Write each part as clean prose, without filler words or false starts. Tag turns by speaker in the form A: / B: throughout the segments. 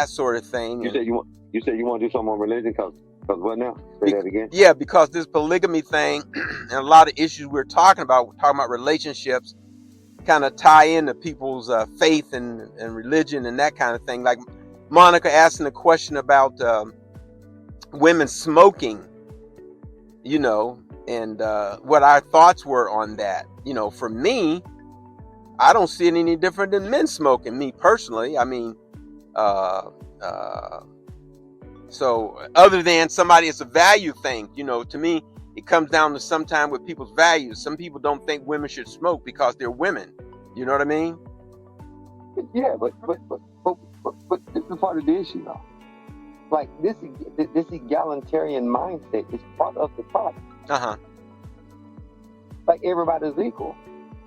A: that sort of thing.
B: You said you want to do something on religion because what now? Say that again.
A: Yeah, because this polygamy thing and a lot of issues we're talking about relationships, kind of tie into people's faith and religion and that kind of thing. Like Monica asking a question about women smoking, and what our thoughts were on that. For me, I don't see it any different than men smoking, me personally. I mean, so other than somebody, it's a value thing. To me, it comes down to sometime with people's values. Some people don't think women should smoke because they're women. You know what I mean?
B: Yeah, but this is part of the issue, though. Like this egalitarian mindset is part of the problem. Like everybody's equal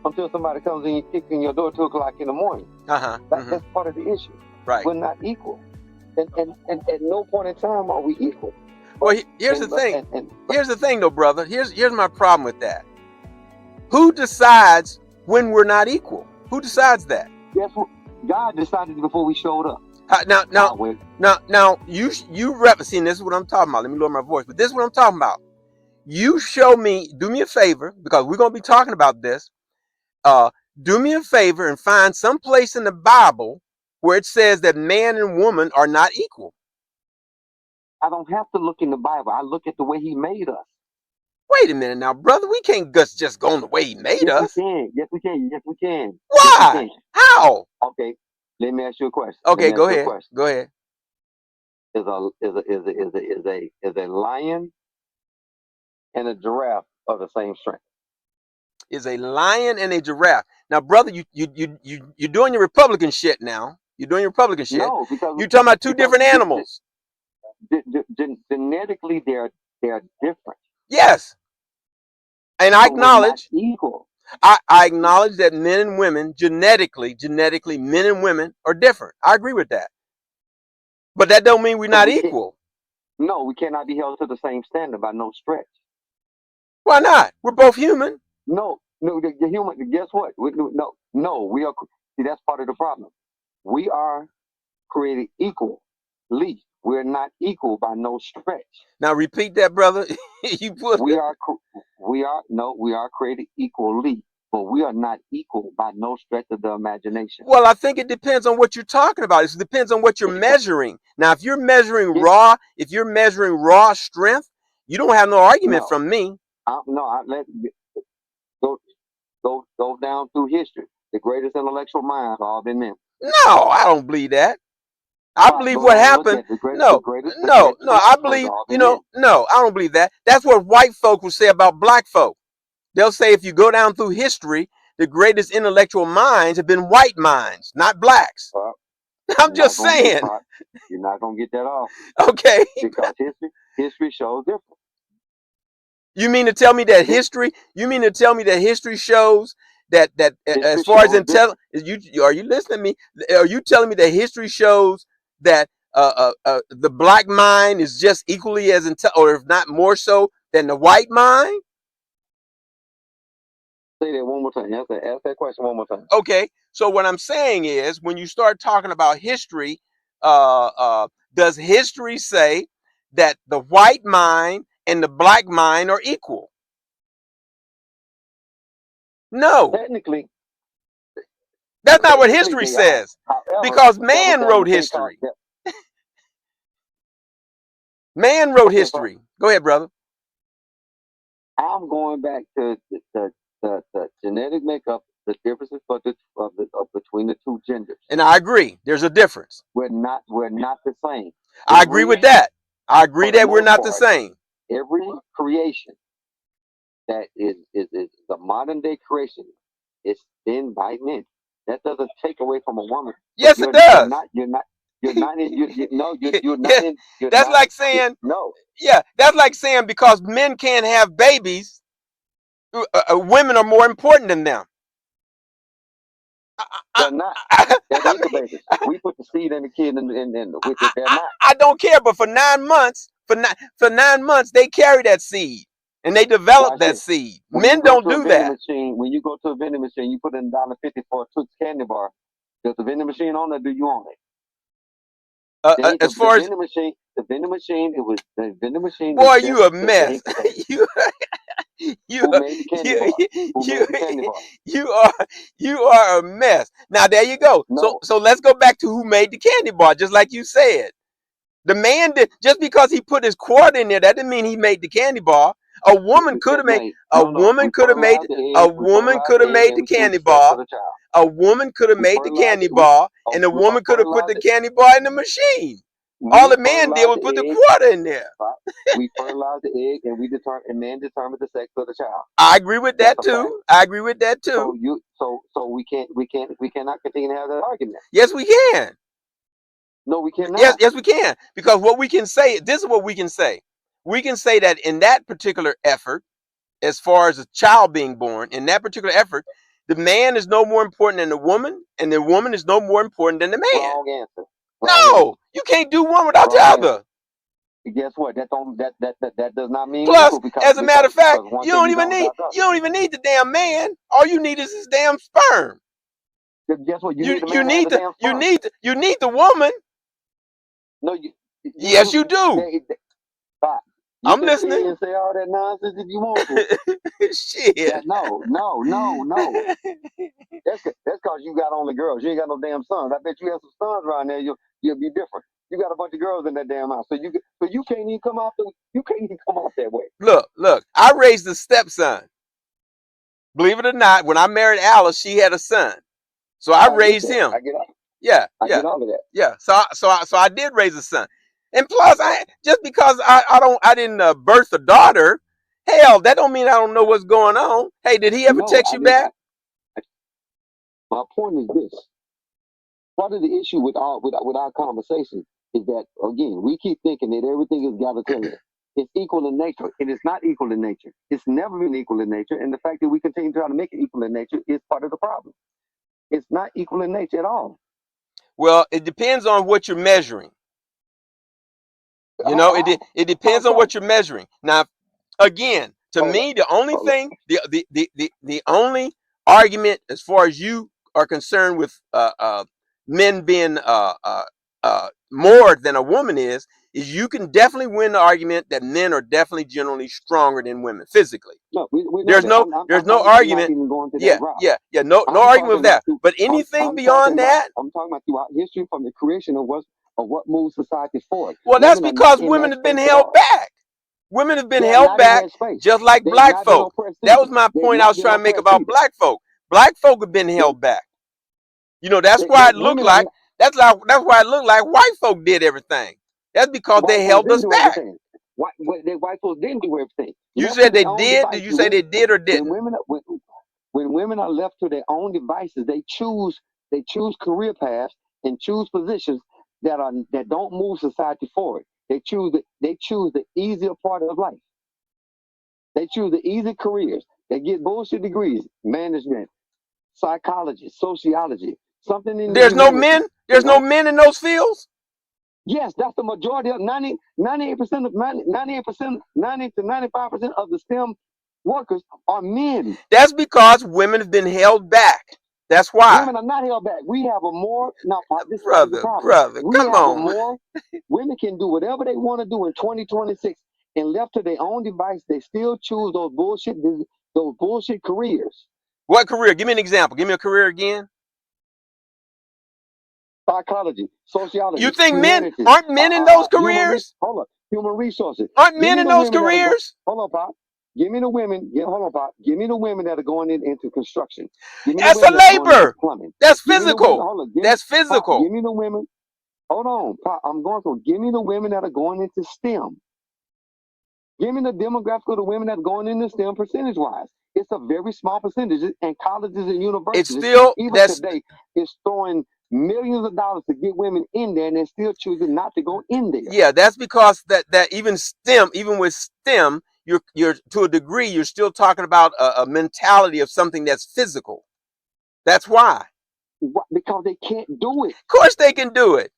B: until somebody comes in and kicks in your door at 2 o'clock in the morning. That's part of the issue.
A: Right.
B: We're not equal, and at no point in time are we equal.
A: Well, here's the thing. Here's the thing, though, brother. Here's my problem with that. Who decides when we're not equal? Who decides that?
B: Yes, God decided before we showed up.
A: Now, you represent. This is what I'm talking about. Let me lower my voice. But this is what I'm talking about. You show me. Do me a favor, because we're gonna be talking about this. Do me a favor and find some place in the Bible where it says that man and woman are not equal.
B: I don't have to look in the Bible. I look at the way He made us.
A: Wait a minute now, brother. We can't just go on the way He made us.
B: Yes, we can. Yes, we can.
A: Why?
B: Yes, we can.
A: How?
B: Okay. Let me ask you a question.
A: Okay, go ahead. Go ahead.
B: Is a lion and a giraffe of the same strength?
A: Is a lion and a giraffe. Now, brother, you're doing your Republican shit now. You're doing your Republican shit.
B: No, because
A: you're talking about two different animals.
B: Genetically, they're different.
A: Yes. And I acknowledge
B: equal.
A: I acknowledge that men and women genetically, men and women are different. I agree with that. But that don't mean we're not equal.
B: No, we cannot be held to the same standard by no stretch.
A: Why not? We're both human.
B: No, the human. Guess what? No, we are. See, that's part of the problem. We are created equally. We're not equal by no stretch.
A: Now repeat that, brother.
B: We are created equally, but we are not equal by no stretch of the imagination.
A: Well, I think it depends on what you're talking about. It depends on what you're measuring. Now, if you're measuring raw strength, you don't have no argument from me.
B: Go down through history. The greatest intellectual minds all been men.
A: No, I don't believe that. I believe what happened. No, I believe, no, I don't believe that. That's what white folk will say about black folk. They'll say if you go down through history, the greatest intellectual minds have been white minds, not blacks. I'm just saying.
B: You're not going to get that off.
A: Okay.
B: Because history shows different.
A: You mean to tell me that history shows that as far as intelligence, are you listening to me? Are you telling me that history shows that the black mind is just equally as or if not more so than the white mind?
B: Say that one more time. Ask that question one more time.
A: Okay, so what I'm saying is, when you start talking about history, does history say that the white mind and the black mind are equal? No.
B: Technically.
A: That's not what history says. Because man wrote history. Man wrote history. Go ahead, brother.
B: I'm going back to the genetic makeup, the differences between the two genders.
A: And I agree. There's a difference.
B: We're not the same.
A: I agree with that. I agree that we're not the same.
B: Every creation that is the modern day creation is been by men. That doesn't take away from a woman.
A: Yes, it does.
B: You're not in.
A: That's like saying
B: no.
A: Yeah, that's like saying because men can't have babies, women are more important than them.
B: They're not. They're incubators. We put the seed in the kid, and they're not.
A: I don't care, but for 9 months, for 9 months, they carry that seed and they develop that seed. Men don't do that.
B: When you go to a vending machine, you put in $1.50 for a Toots candy bar. Does the vending machine own it? Or do you own it?
A: As far as
B: the vending machine, it was the vending machine.
A: Boy, you a mess. you
B: who made the candy bar? Who made the candy bar?
A: You are a mess. Now there you go.
B: No.
A: So let's go back to who made the candy bar, just like you said. The man did, just because he put his quarter in there, that didn't mean he made the candy bar. A woman could have made the candy bar. A woman could have made the candy bar, and the woman could have put the candy bar in the machine. All the man did was put the quarter in there.
B: We fertilized the egg, and man determined the sex of the child.
A: I agree with that too. I agree with that too.
B: So we cannot continue to have that argument.
A: Yes, we can.
B: No, we cannot.
A: Yes, we can. Because what we can say, this is what we can say. We can say that in that particular effort, as far as a child being born, in that particular effort, the man is no more important than the woman, and the woman is no more important than the man.
B: Wrong answer.
A: No, you can't do one without the other.
B: Guess what? That does not mean.
A: Plus, as a matter of fact, you don't even need the damn man. All you need is his damn sperm.
B: Guess what?
A: You need the woman.
B: No,
A: yes, you do. I'm listening.
B: And say all that nonsense if you want to.
A: Shit.
B: Yeah, no. That's because you got only girls. You ain't got no damn sons. I bet you have some sons around there. You'll be different. You got a bunch of girls in that damn house, so you can't even come off that way.
A: Look. I raised a stepson. Believe it or not, when I married Alice, she had a son, so I raised him.
B: I get all.
A: Yeah,
B: I get all of that.
A: Yeah. So I did raise a son. And plus, just because I didn't birth a daughter, hell, that don't mean I don't know what's going on. Hey, did he ever text you back?
B: My point is this: part of the issue with our conversation is that, again, we keep thinking that everything is egalitarian. It's equal in nature. It is not equal in nature. It's never been equal in nature, and the fact that we continue to try to make it equal in nature is part of the problem. It's not equal in nature at all.
A: Well, it depends on what you're measuring. You know, it depends on what you're measuring. Now, again, to me, the only thing, the only argument as far as you are concerned with men being more than a woman is you can definitely win the argument that men are definitely generally stronger than women physically.
B: No,
A: there's no argument. Yeah, no argument with that. But anything beyond that,
B: I'm talking about throughout history, from the creation of what moves society forward.
A: Well, that's because women have been held back. Women have been held back, just like black folk. That was my point I was trying to make about black folk. Black folk have been held back. You know, that's why it looked like why it looked like white folk did everything. That's because they held us back.
B: White folks didn't do everything.
A: You said they did? Did you say they did or didn't?
B: When women are left to their own devices, they choose career paths and choose positions that don't move society forward. They choose the easier part of life. They choose the easy careers. They get bullshit degrees, management, psychology, sociology, something in.
A: There's no men in those fields.
B: Yes, that's the majority of 90 to 95% of the STEM workers are men.
A: That's because women have been held back. That's why.
B: Women are not held back. We have a more
A: brother, come on.
B: Women can do whatever they want to do in 2026, and left to their own device, they still choose those bullshit careers.
A: What career? Give me an example. Give me a career again.
B: Psychology, sociology.
A: You think aren't men in those careers?
B: Hold up. Human resources.
A: Aren't men in those careers?
B: Hold on, Pop. Give me the women. Hold on, Pop. Give me the women that are going into construction.
A: That's a labor. That's physical. That's physical.
B: Give me the women. Hold on, Pop. I'm going to give me the women that are going into STEM. Give me the demographic of the women that are going into STEM percentage-wise. It's a very small percentage, and colleges and universities.
A: It's still
B: today is throwing millions of dollars to get women in there, and they're still choosing not to go in there.
A: Yeah, that's because that even with STEM, you're to a degree you're still talking about a mentality of something that's physical. That's why.
B: Because they can't do it.
A: Of course they can do it.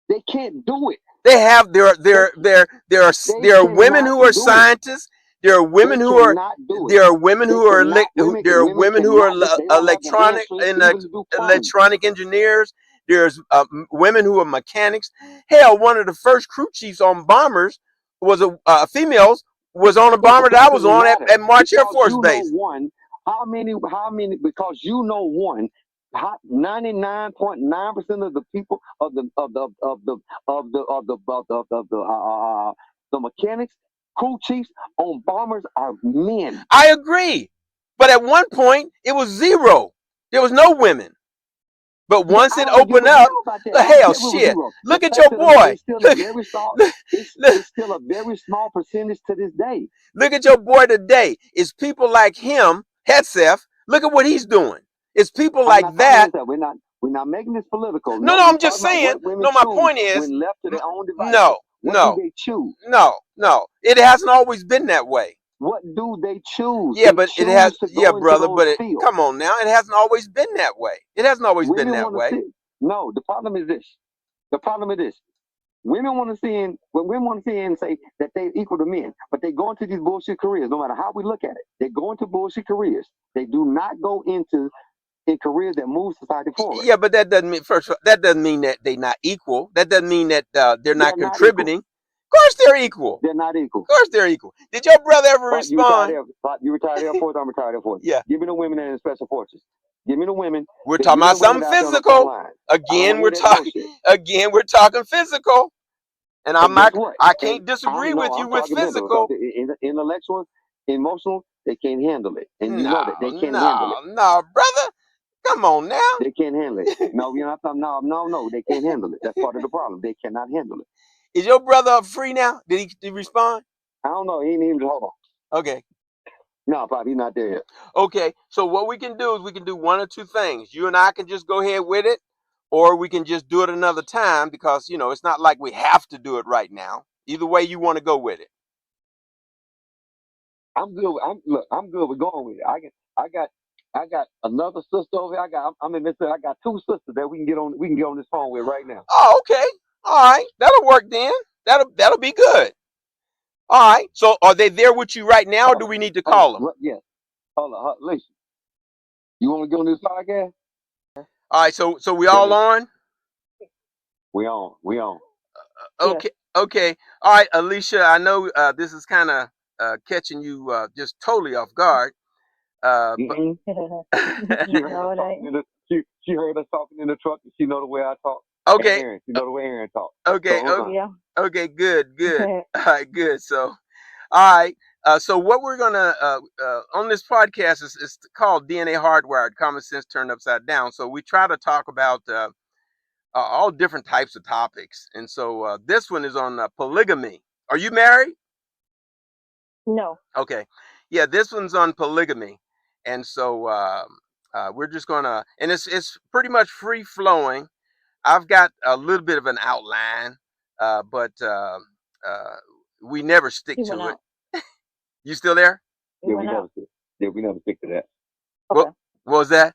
B: They can't do it.
A: There are women who are scientists. There are women who are electronic engineers. There's women who are mechanics. Hell, one of the first crew chiefs on bombers was a females was on a bomber that I was on at March Air Force Base.
B: How many? Because 99.9% of the people of the mechanics, crew chiefs on bombers are men.
A: I agree, but at one point it was zero. There was no women. But once it opened up, the hell, shit. Look at your boy.
B: It's still a very small percentage to this day.
A: Look at your boy today. It's people like him, Hetzef. Look at what he's doing. It's people like that.
B: We're not making this political.
A: No, I'm just saying. No, my point is.
B: When left to their own devices, what do they choose?
A: No. It hasn't always been that way.
B: What do they choose?
A: Yeah, but it has. Yeah, brother. But come on now. It hasn't always been that way. It hasn't always been that way.
B: No, the problem is this. Women want to see and say that they're equal to men, but they go into these bullshit careers. No matter how we look at it, they go into bullshit careers. They do not go into careers that move society forward.
A: Yeah, but that doesn't mean that doesn't mean that they're not equal. That doesn't mean that they're not contributing. Of course they're equal.
B: They're not equal.
A: Of course they're equal. Did your brother ever respond?
B: You retired Air Force, I'm retired Air Force.
A: Yeah.
B: Give me the women in the special forces. Give me the women.
A: We're talking about something physical. Again, we're talking physical. And I can't disagree with you with physical.
B: Intellectual, emotional, they can't handle it. And you know that they can't handle it.
A: No, brother. Come on now.
B: They can't handle it. No, you're not talking. No, they can't handle it. That's part of the problem. They cannot handle it.
A: Is your brother free now? Did he respond?
B: I don't know. He ain't even hold on.
A: Okay.
B: No, probably not there yet.
A: Okay. So what we can do is we can do one or two things. You and I can just go ahead with it, or we can just do it another time because it's not like we have to do it right now. Either way you want to go with it.
B: I'm good. I'm good with going with it. I got another sister over here. I'm in Mississippi. I got two sisters that we can get on this phone with right now.
A: Oh, okay. All right. That'll work then. That'll be good. All right. So are they there with you right now, or do we need to call them?
B: Yes. Hold on. Listen. You want to go on this podcast?
A: All right. So we all on?
B: We on.
A: Okay. Yeah. Okay. All right, Alicia. I know this is kind of catching you just totally off guard.
B: She heard us talking in the truck, and she know the way I talk.
A: Okay.
B: Aaron, you know the way Aaron talks.
A: Okay.
B: So,
A: yeah. Okay. Good. All right. Good. So, all right. So what we're gonna on this podcast is called DNA Hardwired: Common Sense Turned Upside Down. So we try to talk about all different types of topics, and so this one is on polygamy. Are you married?
C: No.
A: Okay. Yeah, this one's on polygamy, and so we're just gonna, and it's pretty much free flowing. I've got a little bit of an outline, but we never stick to it. You still there?
B: Yeah, we never stick to that.
C: Okay.
A: What was that?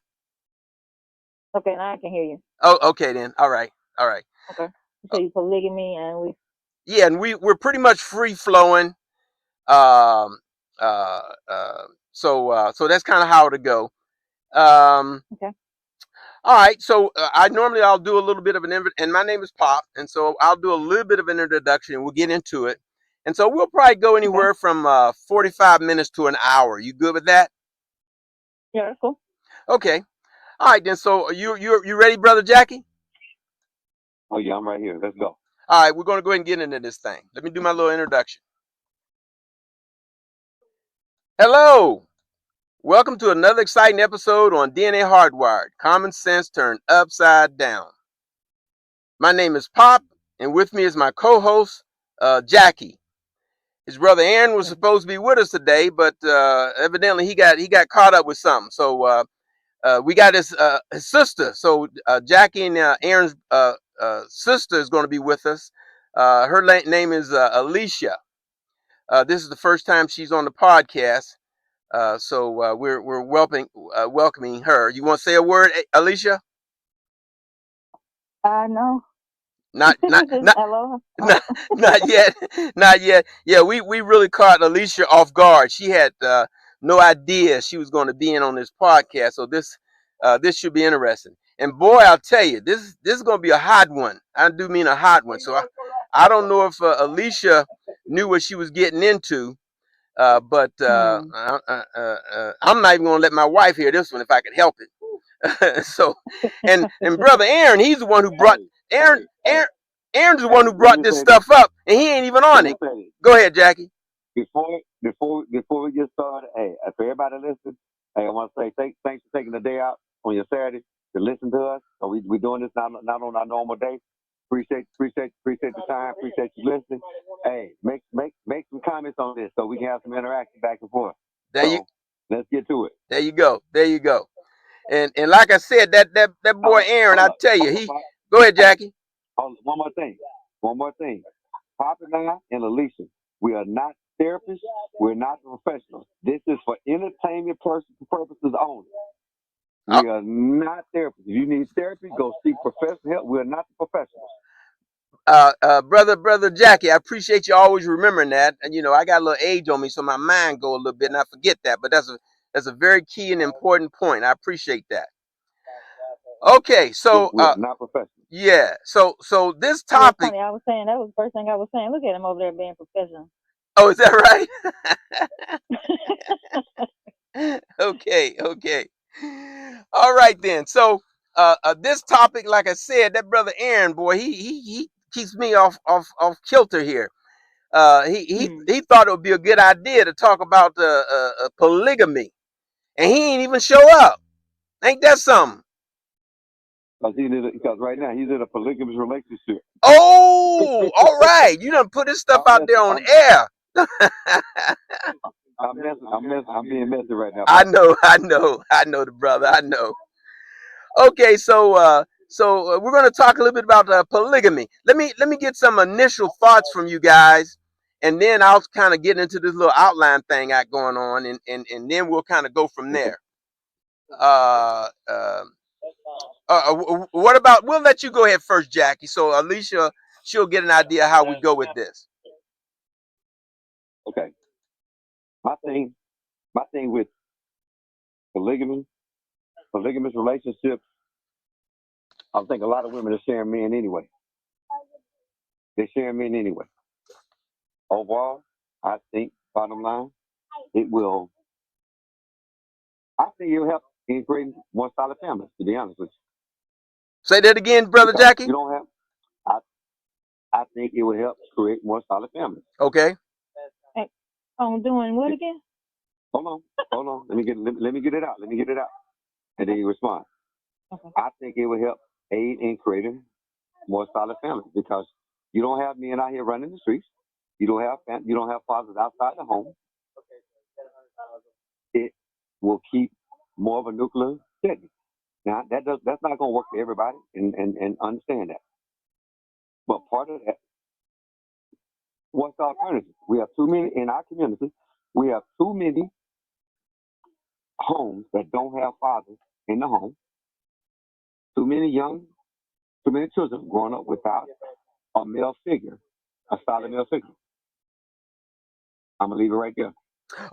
C: Okay, now I can hear you.
A: Oh, okay then. All right.
C: Okay. So you polygamy and we.
A: Yeah, and we're pretty much free flowing. So that's kind of how it'll go.
C: Okay.
A: All right, so I'll do a little bit of and my name is Pop, and so I'll do a little bit of an introduction, and we'll get into it. And so we'll probably go anywhere from 45 minutes to an hour. You good with that?
C: Yeah, that's cool.
A: Okay. All right, then. So you ready, Brother Jackie?
B: Oh yeah, I'm right here. Let's go.
A: All right, we're going to go ahead and get into this thing. Let me do my little introduction. Hello. Welcome to another exciting episode on DNA Hardwired: Common Sense Turned Upside Down. My name is Pop, and with me is my co-host, Jackie. His brother Aaron was supposed to be with us today, but evidently he got caught up with something. So we got his sister. So Jackie and Aaron's sister is going to be with us. Her name is Alicia. This is the first time she's on the podcast. So we're welcoming her. You want to say a word, Alicia?
C: No.
A: Not
C: hello.
A: Not yet. Yeah, we really caught Alicia off guard. She had no idea she was going to be in on this podcast. So this should be interesting. And boy, I'll tell you, this is gonna be a hot one. I do mean a hot one. So I don't know if Alicia knew what she was getting into, but I'm not even gonna let my wife hear this one if I could help it. So, and brother Aaron, he's the one who brought Aaron's the one who brought this stuff up, and he ain't even on it. Go ahead, Jackie.
B: Before we get started, hey, for everybody listening, hey, I want to say thanks for taking the day out on your Saturday to listen to us. So we doing this not on our normal day. Appreciate the time. Appreciate you listening. Hey, make some comments on this so we can have some interaction back and forth. Let's get to it.
A: There you go. And like I said, that boy Aaron, I tell you, go ahead, Jackie.
B: One more thing. Pop and I and Alicia, we are not therapists. We're not professionals. This is for entertainment purposes only. We are not therapists. If you need therapy, go seek professional help. We're not the professionals.
A: Brother Jackie, I appreciate you always remembering that. And I got a little age on me, so my mind go a little bit, and I forget that. But that's a very key and important point. I appreciate that. Okay, so
B: we're not professionals.
A: Yeah, so this topic.
C: Funny, I was saying that was the first thing I was saying. Look at him over there being professional.
A: Oh, is that right? Okay. All right then. So this topic, like I said, that brother Aaron, boy, he keeps me off kilter here. He thought it would be a good idea to talk about polygamy, and he ain't even show up. Ain't that something?
B: Because right now he's in a polygamous relationship.
A: Oh, all right. You done put this stuff out there on air.
B: I'm being messy right now.
A: I know the brother. I know. Okay, so we're going to talk a little bit about polygamy. Let me get some initial thoughts from you guys, and then I'll kind of get into this little outline thing I got going on, and then we'll kind of go from there. What about? We'll let you go ahead first, Jackie. So Alicia, she'll get an idea how we go with this.
B: Okay. My thing with polygamous relationships, I think a lot of women are sharing men anyway. They're sharing men anyway. Overall, I think, bottom line, it'll help in creating more solid families, to be honest with you.
A: Say that again, brother Jackie.
B: You don't have. I think it would help create more solid families.
A: Okay.
C: I'm doing what again?
B: Hold on. Let me get it out. And then you respond. Okay. I think it would help aid in creating more solid families because you don't have men out here running the streets. You don't have fathers outside the home. It will keep more of a nuclear steady. Now that's not going to work for everybody, and understand that. But part of that, what's the alternative? We have too many in our community. We have too many homes that don't have fathers in the home. Too many children growing up without a male figure, a solid male figure. I'm gonna leave it right there.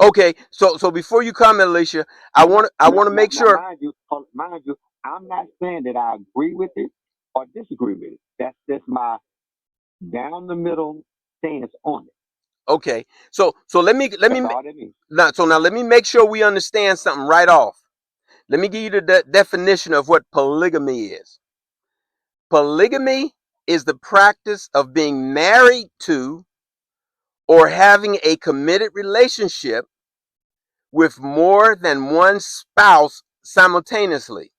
A: Okay, so before you comment, Alicia, I want to make sure.
B: Mind you, I'm not saying that I agree with it or disagree with it. That's just my down the middle stance on it.
A: Okay, so let me now let me make sure we understand something right off. Let me give you the definition of what polygamy is. Polygamy is the practice of being married to or having a committed relationship with more than one spouse simultaneously.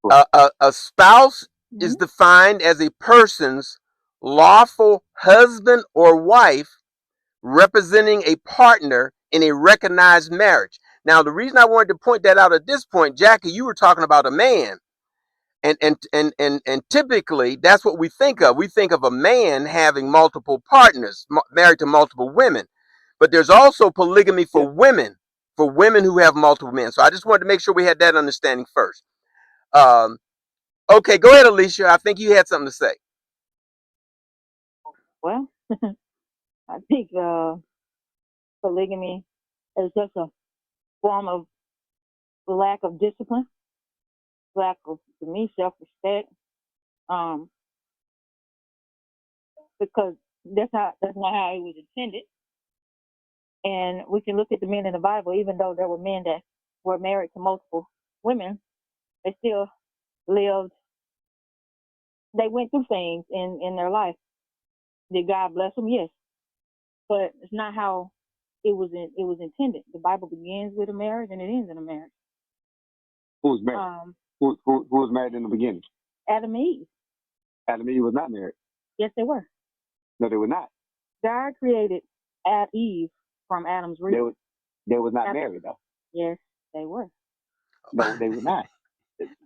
A: A spouse is defined as a person's lawful husband or wife representing a partner in a recognized marriage. Now, the reason I wanted to point that out at this point, Jackie, you were talking about a man. And typically that's what we think of. We think of a man having multiple partners, married to multiple women. But there's also polygamy for women who have multiple men. So I just wanted to make sure we had that understanding first. Okay, go ahead, Alicia. I think you had something to say.
C: Well, I think polygamy is just a form of lack of discipline lack of, to me, self-respect. Um, because that's not how it was intended. And we can look at the men in the Bible, even though there were men that were married to multiple women, they still lived. They went through things in their life. Did God bless them? Yes, but it's not how it was intended. The Bible begins with a marriage and it ends in a marriage.
B: Who was married? Who was married in the beginning?
C: Adam and Eve.
B: Adam and Eve was not married.
C: Yes, they were.
B: No, they were not.
C: God created Eve from Adam's rib.
B: They was not married though.
C: Yes, they were.
B: No, they were not.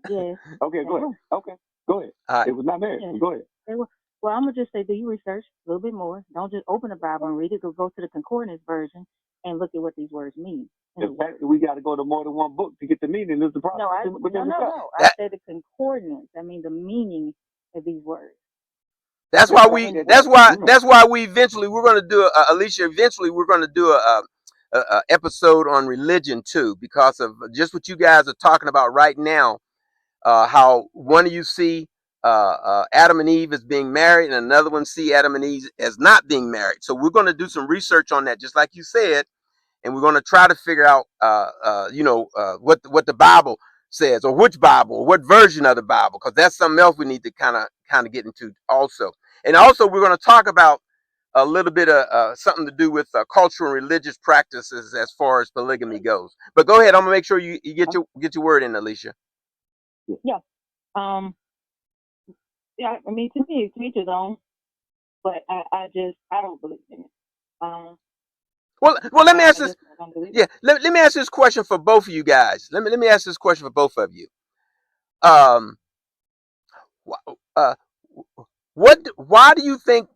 C: Yes.
B: Okay, go ahead. Okay, go ahead. It was not married. Yes. Go ahead.
C: They were. Well, I'm gonna just say, do your research a little bit more. Don't just open the Bible and read it. Go to the concordance version and look at what these words mean.
B: The fact that we got to go to more than one book to get the meaning is the problem.
C: No. I said the concordance. I mean the meaning of these words.
A: That's why we eventually we're going to do Alicia. Eventually, we're going to do a episode on religion too, because of just what you guys are talking about right now. How one of you see Adam and Eve as being married, and another one see Adam and Eve as not being married. So we're going to do some research on that, just like you said, and we're going to try to figure out, what the Bible says, or which Bible, or what version of the Bible, because that's something else we need to kind of get into also. And also, we're going to talk about a little bit of something to do with cultural and religious practices as far as polygamy goes. But go ahead. I'm gonna make sure you get your word in, Alicia.
C: Yeah. Yeah. I mean, to me, it's each his own. But I don't believe in it.
A: Well, let me ask this. Yeah, let me ask this question for both of you guys. Let me ask this question for both of you. Why do you think?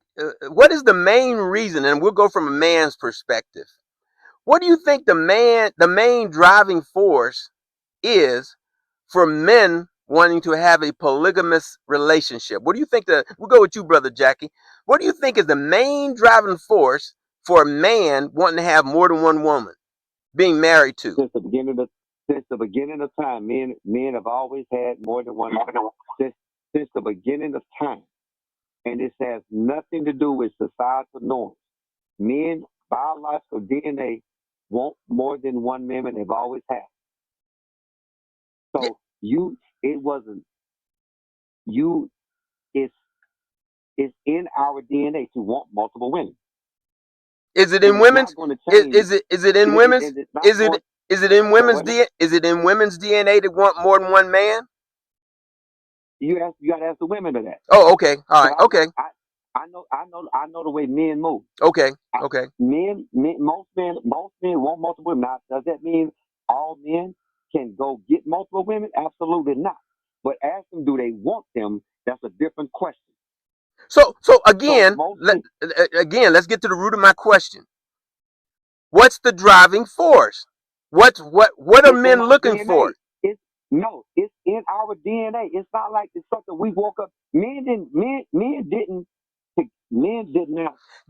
A: What is the main reason? And we'll go from a man's perspective. What do you think the main driving force is for men wanting to have a polygamous relationship? What do you think? We'll go with you, Brother Jackie. What do you think is the main driving force for a man wanting to have more than one woman being married to?
B: Since the beginning of time, men have always had more than one woman. Since the beginning of time. And this has nothing to do with societal norms. Men, biological DNA, want more than one woman. They've always had. So it's in our DNA to want multiple women.
A: Is it in women's? Is it in women's? Is it in women's DNA? Is it in women's DNA to want more than one man?
B: You got to ask the women of that.
A: Oh, okay, all right, okay.
B: I know the way men move.
A: Okay.
B: Most men want multiple women. Now, does that mean all men can go get multiple women? Absolutely not. But ask them, do they want them? That's a different question.
A: So again, let's get to the root of my question. What's the driving force? What are men looking for?
B: It's in our DNA. It's not like it's something we woke up. Men didn't.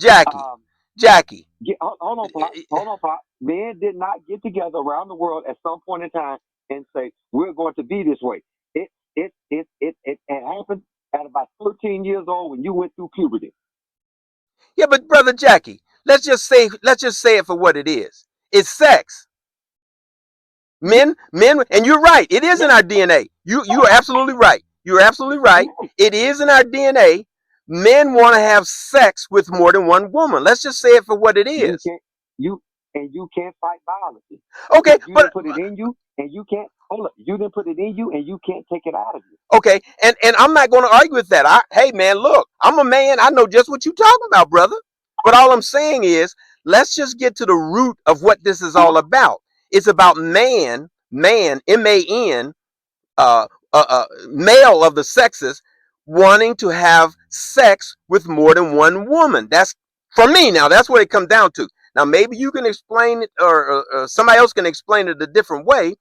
A: Jackie.
B: Hold on, Pop. Men did not get together around the world at some point in time and say we're going to be this way. It happened at about 13 years old when you went through puberty.
A: Yeah, but Brother Jackie, let's just say it for what it is. It's sex. Men, and you're right. It is in our DNA. You are absolutely right. You're absolutely right. It is in our DNA. Men want to have sex with more than one woman. Let's just say it for what it is.
B: You can't fight biology.
A: Okay,
B: you didn't put it in you, and you can't. Hold up. You didn't put it in you, and you can't take it out of you.
A: Okay, and I'm not going to argue with that. Hey, man, look, I'm a man. I know just what you're talking about, brother. But all I'm saying is, let's just get to the root of what this is all about. It's about man, M-A-N, male of the sexes, wanting to have sex with more than one woman. That's for me. Now, that's what it comes down to. Now, maybe you can explain it, or somebody else can explain it a different way,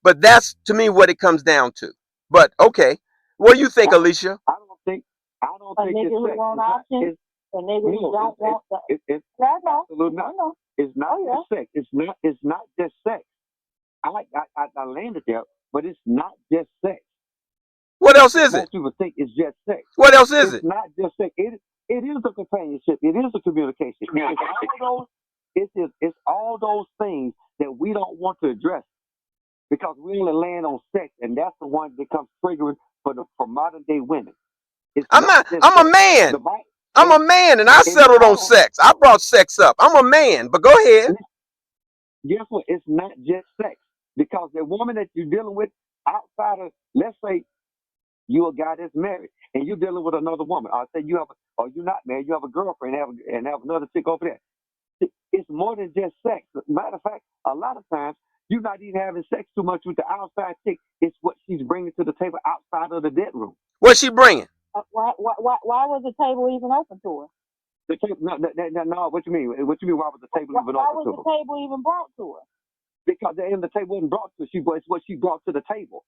A: but that's to me what it comes down to. But okay, what do you think, Alicia?
B: I don't think
C: a nigga who want options, a nigga who don't want that.
B: Absolutely not. It's not just sex. It's not just sex. I landed there, but it's not just sex.
A: What else is it?
B: Most people think it's just sex.
A: What else is
B: It's
A: it?
B: not just sex. It is a companionship. It is a communication. It's all those things that we don't want to address because we only land on sex, and that's the one that becomes triggering for modern day women.
A: I'm a man. I'm a man, and I settled on sex. I brought sex up. I'm a man, but go ahead.
B: Guess what? It's not just sex because the woman that you're dealing with outside of, let's say, you're a guy that's married and you're dealing with another woman. I'll say you're not married. You have a girlfriend and have another chick over there. It's more than just sex. Matter of fact, a lot of times you're not even having sex too much with the outside chick. It's what she's bringing to the table outside of the bedroom.
A: What's she bringing?
C: Why was the table even open to her?
B: The table, no. What you mean? What you mean? Why was the table even open to her?
C: Why was the table even brought to her?
B: Because the table wasn't brought to her. It's what she brought to the table.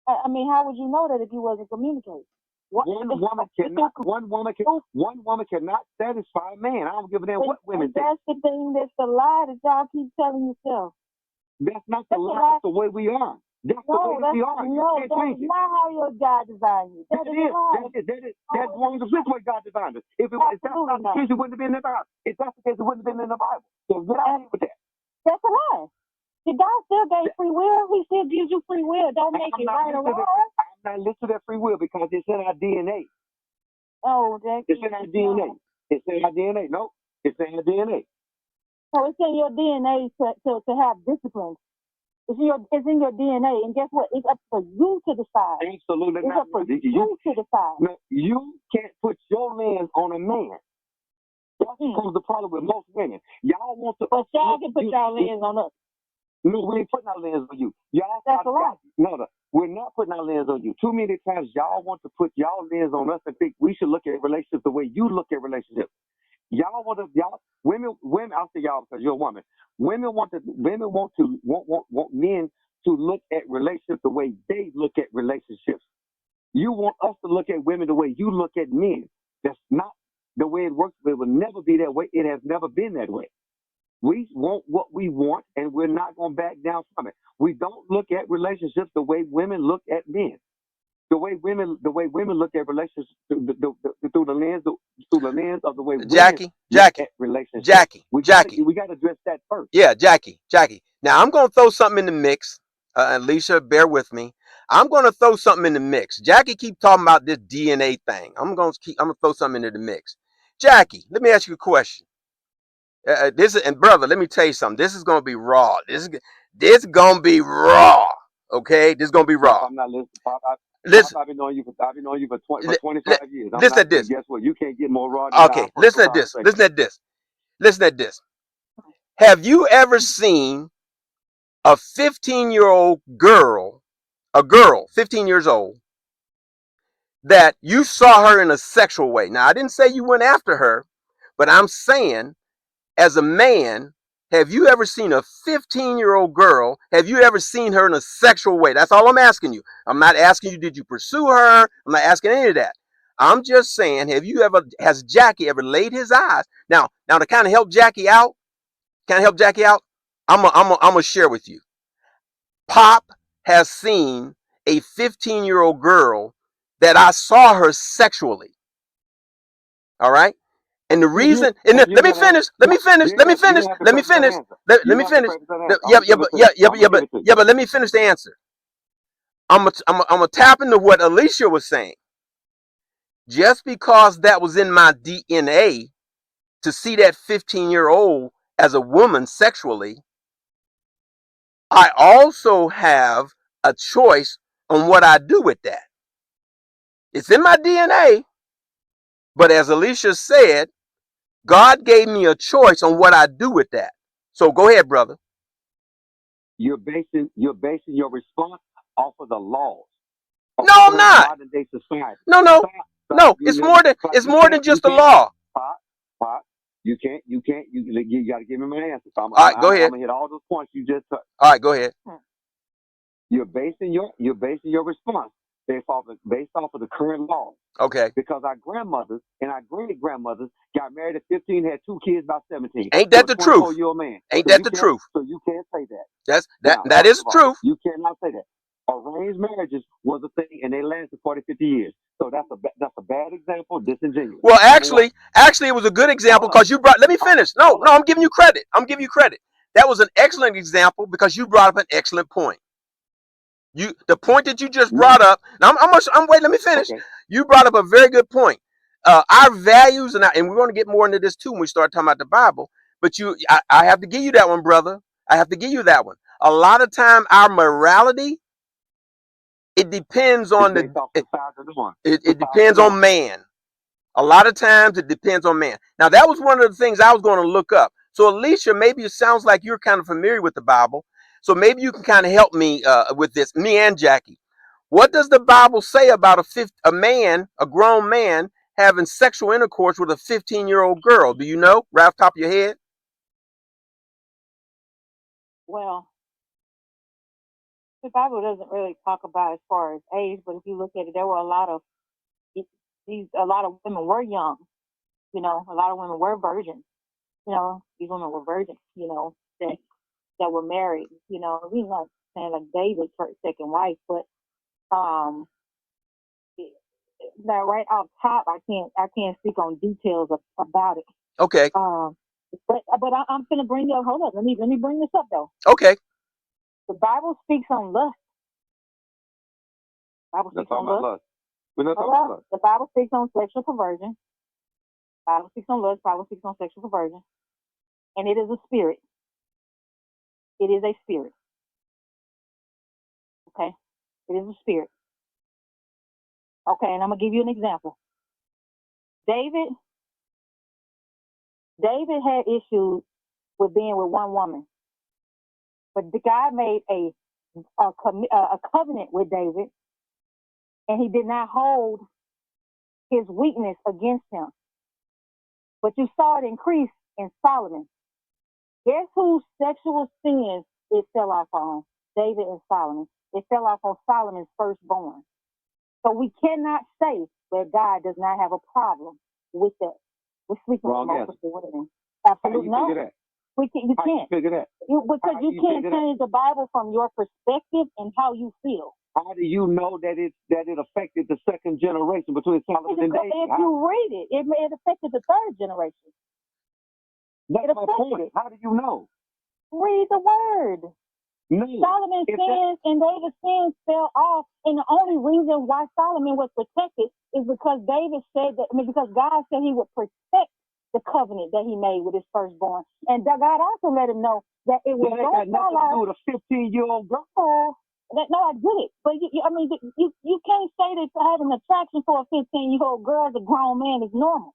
C: I mean, how would you know that if you wasn't communicating?
B: One woman cannot satisfy a man. I don't give a damn what women think.
C: That's the thing. That's the lie that y'all keep telling yourself.
B: That's not the lie. That's the way we are. That's the way we are.
C: No, that's not how your God designed you. That's
B: one of the way God designed us. If that's not the case, it wouldn't have been in the Bible. If that's the case, it wouldn't have been in the Bible. So get out of here with that.
C: That's a lie. The God still gave free will. He still gives you free will. Don't make it right or wrong.
B: I'm not listening to that free will because it's in our DNA.
C: Oh,
B: it's in our DNA. It's in our DNA. No, it's in our DNA.
C: So it's in your DNA to have discipline. It's in your DNA, and guess what? It's up for you to decide.
B: Absolutely
C: it's
B: not.
C: Up for you to decide.
B: No, you can't put your lens on a man. That's the problem with most women. Y'all want to.
C: But y'all can put y'all lens on us.
B: No, we ain't putting our lens on you. Y'all,
C: that's right.
B: No, we're not putting our lens on you. Too many times y'all want to put y'all lens on us and think we should look at relationships the way you look at relationships. Women, I'll say y'all because you're a woman. Women want men to look at relationships the way they look at relationships. You want us to look at women the way you look at men. That's not the way it works. It will never be that way. It has never been that way. We want what we want, and we're not going to back down from it. We don't look at relationships the way women look at men. The way women look at relationships through the lens of the way women look at relationships. We got to address that first.
A: Yeah, Jackie. Now I'm going to throw something in the mix. Alicia, bear with me. I'm going to throw something in the mix. Jackie keep talking about this DNA thing. I'm going to throw something into the mix. Jackie, let me ask you a question. And brother, let me tell you something. This is gonna be raw. This gonna be raw. Okay, this is gonna be raw.
B: I'm not listening, Pop. I've been knowing you for 25 years.
A: Listen at this.
B: Guess what? You can't get more raw than
A: okay, listen at this. Listen at this. Have you ever seen a 15-year-old girl, 15 years old, that you saw her in a sexual way? Now, I didn't say you went after her, but I'm saying, as a man, have you ever seen a 15-year-old girl? Have you ever seen her in a sexual way? That's all I'm asking you. I'm not asking you, did you pursue her? I'm not asking any of that. I'm just saying, has Jackie ever laid his eyes? Now to kind of help Jackie out, I'm gonna share with you. Pop has seen a 15-year-old girl that I saw her sexually. All right? And the reason, and let me finish. But let me finish the answer. I'm gonna tap into what Alicia was saying. Just because that was in my DNA to see that 15-year-old as a woman sexually, I also have a choice on what I do with that. It's in my DNA, but as Alicia said, God gave me a choice on what I do with that. So go ahead, brother.
B: You're basing your response off of the laws.
A: No, I'm not.
B: Modern day society.
A: No. It's more than just the law.
B: Pop, you got to give me my answer. So
A: all right, go ahead.
B: I'm gonna hit all those points you just touched.
A: All right, go ahead.
B: You're basing your response based off of the current laws.
A: Okay.
B: Because our grandmothers and our great grandmothers got married at 15, had 2 kids by 17.
A: Ain't that the truth?
B: Year old man.
A: Ain't that the truth?
B: So you can't say that.
A: That is the truth.
B: You cannot say that. Arranged marriages was a thing, and they lasted 40, 50 years. So that's a bad example, disingenuous.
A: Well, actually, it was a good example because you brought. Let me finish. No, I'm giving you credit. That was an excellent example because you brought up an excellent point. The point that you just brought up. Now, wait. Let me finish.
B: Okay.
A: You brought up a very good point. Our values, and we're going to get more into this too when we start talking about the Bible. But I have to give you that one, brother. I have to give you that one. A lot of time, our morality, it depends on it depends on man. A lot of times it depends on man. Now that was one of the things I was going to look up. So Alicia, maybe it sounds like you're kind of familiar with the Bible. So maybe you can kind of help me with this, me and Jackie. What does the Bible say about a grown man, having sexual intercourse with a 15-year-old girl? Do you know, right off the top of your head?
C: Well, the Bible doesn't really talk about as far as age, but if you look at it, there were a lot of women were young. A lot of women were virgins. These women were virgins. That were married. We're not saying like David's second wife, but now right off top, I can't speak on details about it.
A: Okay.
C: But I'm gonna bring you. Hold up. Let me bring this up though.
A: Okay.
C: The Bible speaks on lust.
B: We're not talking about lust.
C: The Bible speaks on sexual perversion. The Bible speaks on lust. The Bible speaks on sexual perversion, and it is a spirit. It is a spirit. Okay, it is a spirit. Okay, and I'm gonna give you an example. David had issues with being with one woman, but God made a covenant with David, and he did not hold his weakness against him. But you saw it increase in Solomon. Guess whose sexual sins it fell off on? David and Solomon. It fell off on Solomon's firstborn. So we cannot say that God does not have a problem with that. We're sleeping with multiple women. Absolutely no. You can't.
B: Figure that?
C: Because you can't change the Bible from your perspective and how you feel.
B: How do you know that it affected the second generation between Solomon and David?
C: If you read it, it affected the third generation.
B: That's my point. How do you know?
C: Read the word.
B: No.
C: Solomon's sins and David's sins fell off, and the only reason why Solomon was protected is because because God said he would protect the covenant that he made with his firstborn, and God also let him know that it was going to fall off.
B: With a 15-year-old girl.
C: No, I get it, but you can't say that having attraction for a 15-year-old girl as a grown man is normal.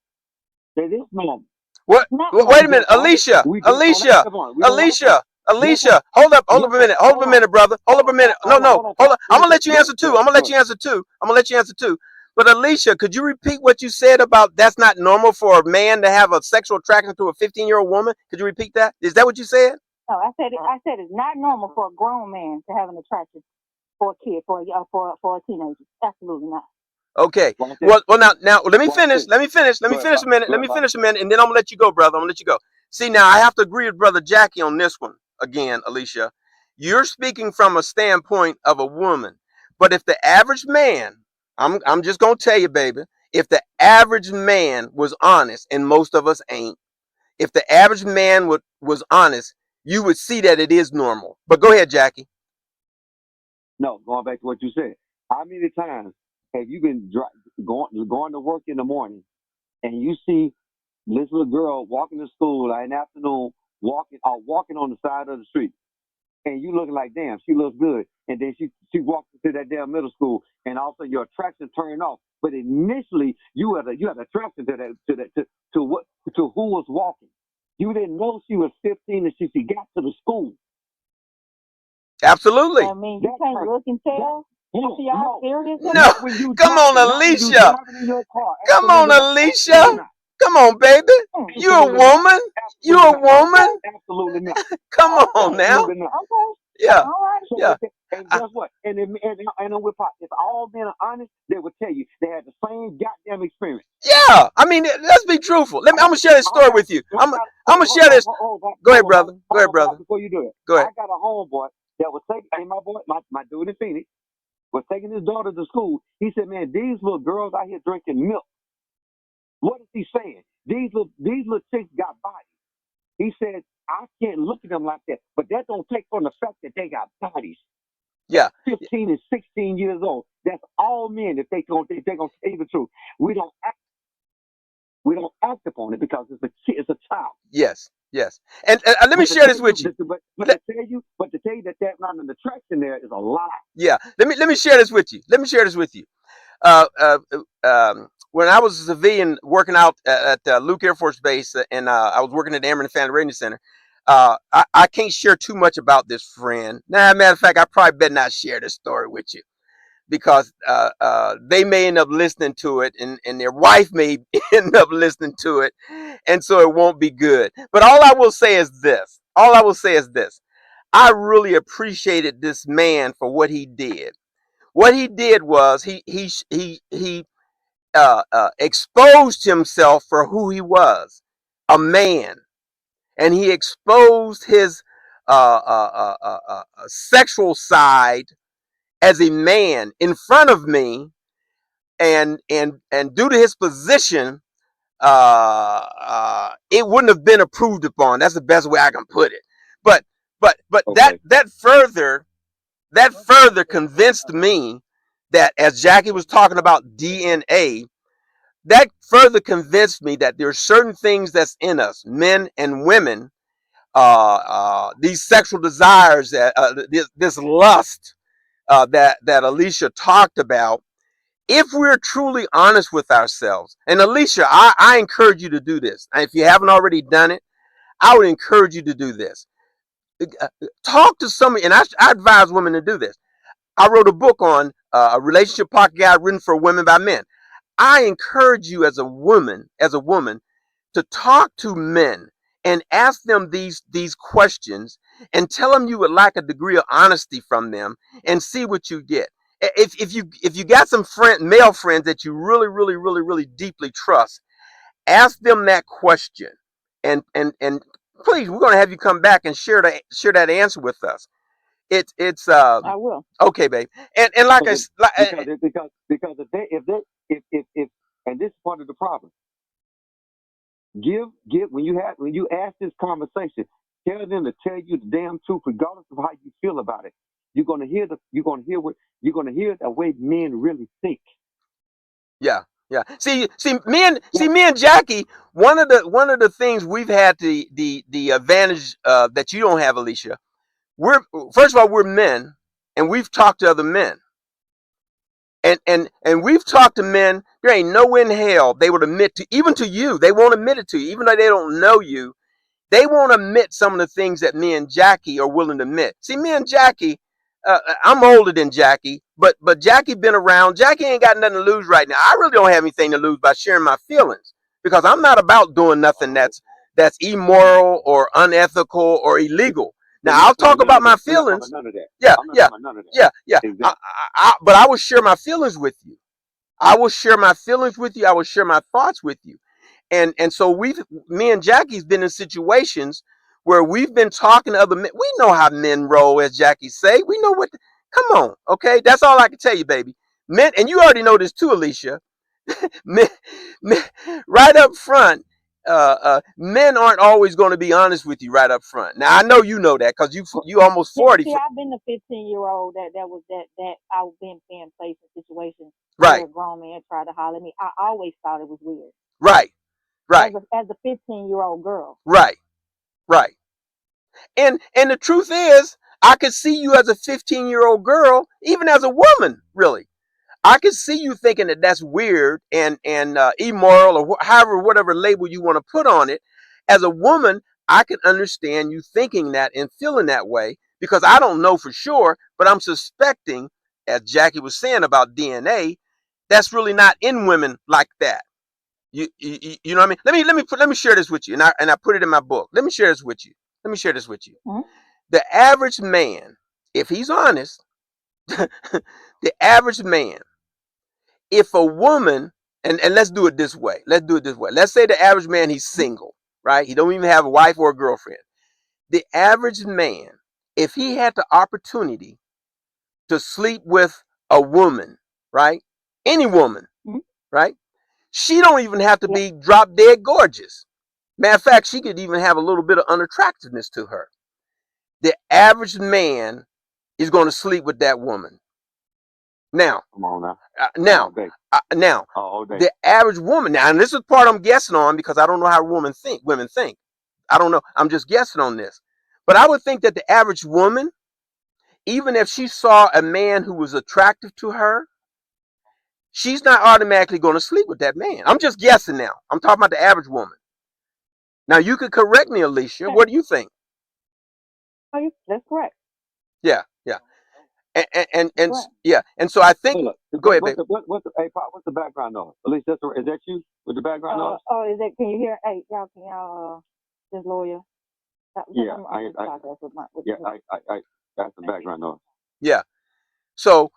B: It is normal.
A: What? Wait a minute, Alicia, hold up a minute, brother. Hold up a minute. No, hold up. I'm gonna let you answer too. But Alicia, could you repeat what you said about that's not normal for a man to have a sexual attraction to a 15-year-old woman? Could you repeat that? Is that what you said?
C: No, I said it's not normal for a grown man to have an attraction for a kid, for a teenager. Absolutely not.
A: Okay. Well, now let me finish. Let me finish a minute, and then I'm gonna let you go, brother. See, now I have to agree with Brother Jackie on this one again, Alicia. You're speaking from a standpoint of a woman, but if the average man, I'm just gonna tell you, baby, if the average man was honest, and most of us ain't, if the average man was honest, you would see that it is normal. But go ahead, Jackie.
B: No, going back to what you said. How many times have you been going to work in the morning and you see this little girl walking to school in the afternoon, walking on the side of the street, and you looking like, damn, she looks good, and then she walks into that damn middle school, and also your attraction turned off. But initially, you had attraction to who was walking. You didn't know she was 15 and she got to the school.
A: Absolutely.
C: I mean, you can't look and tell.
A: No. Come on, Alicia. Come on, Alicia. Come on, baby. You're a woman.
B: Absolutely not.
A: Come on now.
C: Okay.
A: Yeah.
B: So
A: Yeah.
B: And guess what? And if all men are honest, they would tell you they had the same goddamn experience.
A: Yeah. I mean, let's be truthful. I'm gonna share this story with you. I'm gonna share this. Go ahead, brother.
B: Before you do it,
A: Go ahead.
B: I got a homeboy that would take my dude in Phoenix. was taking his daughter to school. He said, man, these little girls out here drinking milk. What is he saying? These little chicks got bodies. He said, I can't look at them like that. But that don't take from the fact that they got bodies.
A: Yeah.
B: 15 and 16 years old. That's all men if they're gonna tell you the truth. We don't act upon it because it's a child.
A: Yes. Yes. And let me share this with you.
B: But to tell you that that's not an attraction there is a lie.
A: Yeah. Let me share this with you. When I was a civilian working out at Luke Air Force Base, and I was working at the Airman Family Radio Center, I can't share too much about this friend. Now, matter of fact, I probably better not share this story with you because they may end up listening to it, and their wife may end up listening to it, and so it won't be good. But all I will say is this. I really appreciated this man for what he did. What he did was he exposed himself for who he was, a man, and he exposed his sexual side as a man in front of me, and due to his position, it wouldn't have been approved upon. That's the best way I can put it. But okay. that further convinced me that, as Jackie was talking about DNA, that further convinced me that there are certain things that's in us, men and women, these sexual desires, this lust that Alicia talked about. If we're truly honest with ourselves, and Alicia, I encourage you to do this. If you haven't already done it, I would encourage you to do this. Talk to somebody, and I advise women to do this. I wrote a book on a relationship pocket guide written for women by men. I encourage you as a woman, to talk to men and ask them these questions and tell them you would like a degree of honesty from them and see what you get. If you got some male friends that you really deeply trust, ask them that question, and please, we're going to have you come back and share that answer with us. It's
C: I will.
A: Okay, babe. And like
B: because if and this is part of the problem. Give when you ask this conversation, tell them to tell you the damn truth, regardless of how you feel about it. You're gonna hear the way men really think.
A: Yeah. See, me and Jackie. One of the things we've had the advantage that you don't have, Alicia. First of all, we're men, and we've talked to other men, and we've talked to men. There ain't no in hell they would admit to, even to you. They won't admit it to you, even though they don't know you. They won't admit some of the things that me and Jackie are willing to admit. See, me and Jackie, I'm older than Jackie, but Jackie been around. Jackie ain't got nothing to lose right now. I really don't have anything to lose by sharing my feelings, because I'm not about doing nothing that's immoral or unethical or illegal. Now, I'll talk about my feelings. Yeah. But I will share my feelings with you. I will share my thoughts with you. And so me and Jackie's been in situations where we've been talking to other men. We know how men roll, as Jackie say. We know come on, okay? That's all I can tell you, baby. Men, and you already know this too, Alicia. men, right up front, men aren't always going to be honest with you right up front. Now, I know you know that because you almost 40.
C: See, I've been the 15-year-old that I've been placed in situations
A: right.
C: where a grown man tried to holler at me. I always thought it was weird.
A: Right.
C: As a 15-year-old girl.
A: Right. And the truth is, I could see you as a 15-year-old girl, even as a woman, really. I could see you thinking that that's weird and immoral, or whatever label you want to put on it. As a woman, I can understand you thinking that and feeling that way, because I don't know for sure, but I'm suspecting, as Jackie was saying about DNA, that's really not in women like that. You know what I mean? Let me share this with you, and I put it in my book. Let me share this with you.
C: Mm-hmm.
A: The average man, if he's honest, the average man, if a woman, and let's do it this way. Let's say the average man, he's single, right? He don't even have a wife or a girlfriend. The average man, if he had the opportunity to sleep with a woman, right? Any woman,
C: Mhm.
A: right? She don't even have to
C: Yeah.
A: be drop dead gorgeous. Matter of fact, she could even have a little bit of unattractiveness to her. The average man is going to sleep with that woman. Now,
B: Come on now.
A: now,
B: All day.
A: now,
B: All day.
A: the average woman. Now, and this is part I'm guessing on because I don't know how women think. Women think. I don't know. I'm just guessing on this. But I would think that the average woman, even if she saw a man who was attractive to her, she's not automatically going to sleep with that man. I'm just guessing now. I'm talking about the average woman. Now, you could correct me, Alicia.
C: Okay.
A: What do you think?
C: Oh, that's correct.
A: Yeah, yeah, and
C: Correct.
A: yeah, and so I think.
B: Look,
A: Go ahead, babe.
B: what's the hey, Pop, what's the background noise? At least is that you with the background noise?
C: Is that? Can you hear? Hey, y'all, can y'all this lawyer?
B: Yeah,
C: I'm just podcast with
B: yeah, that's the background noise.
A: Yeah. So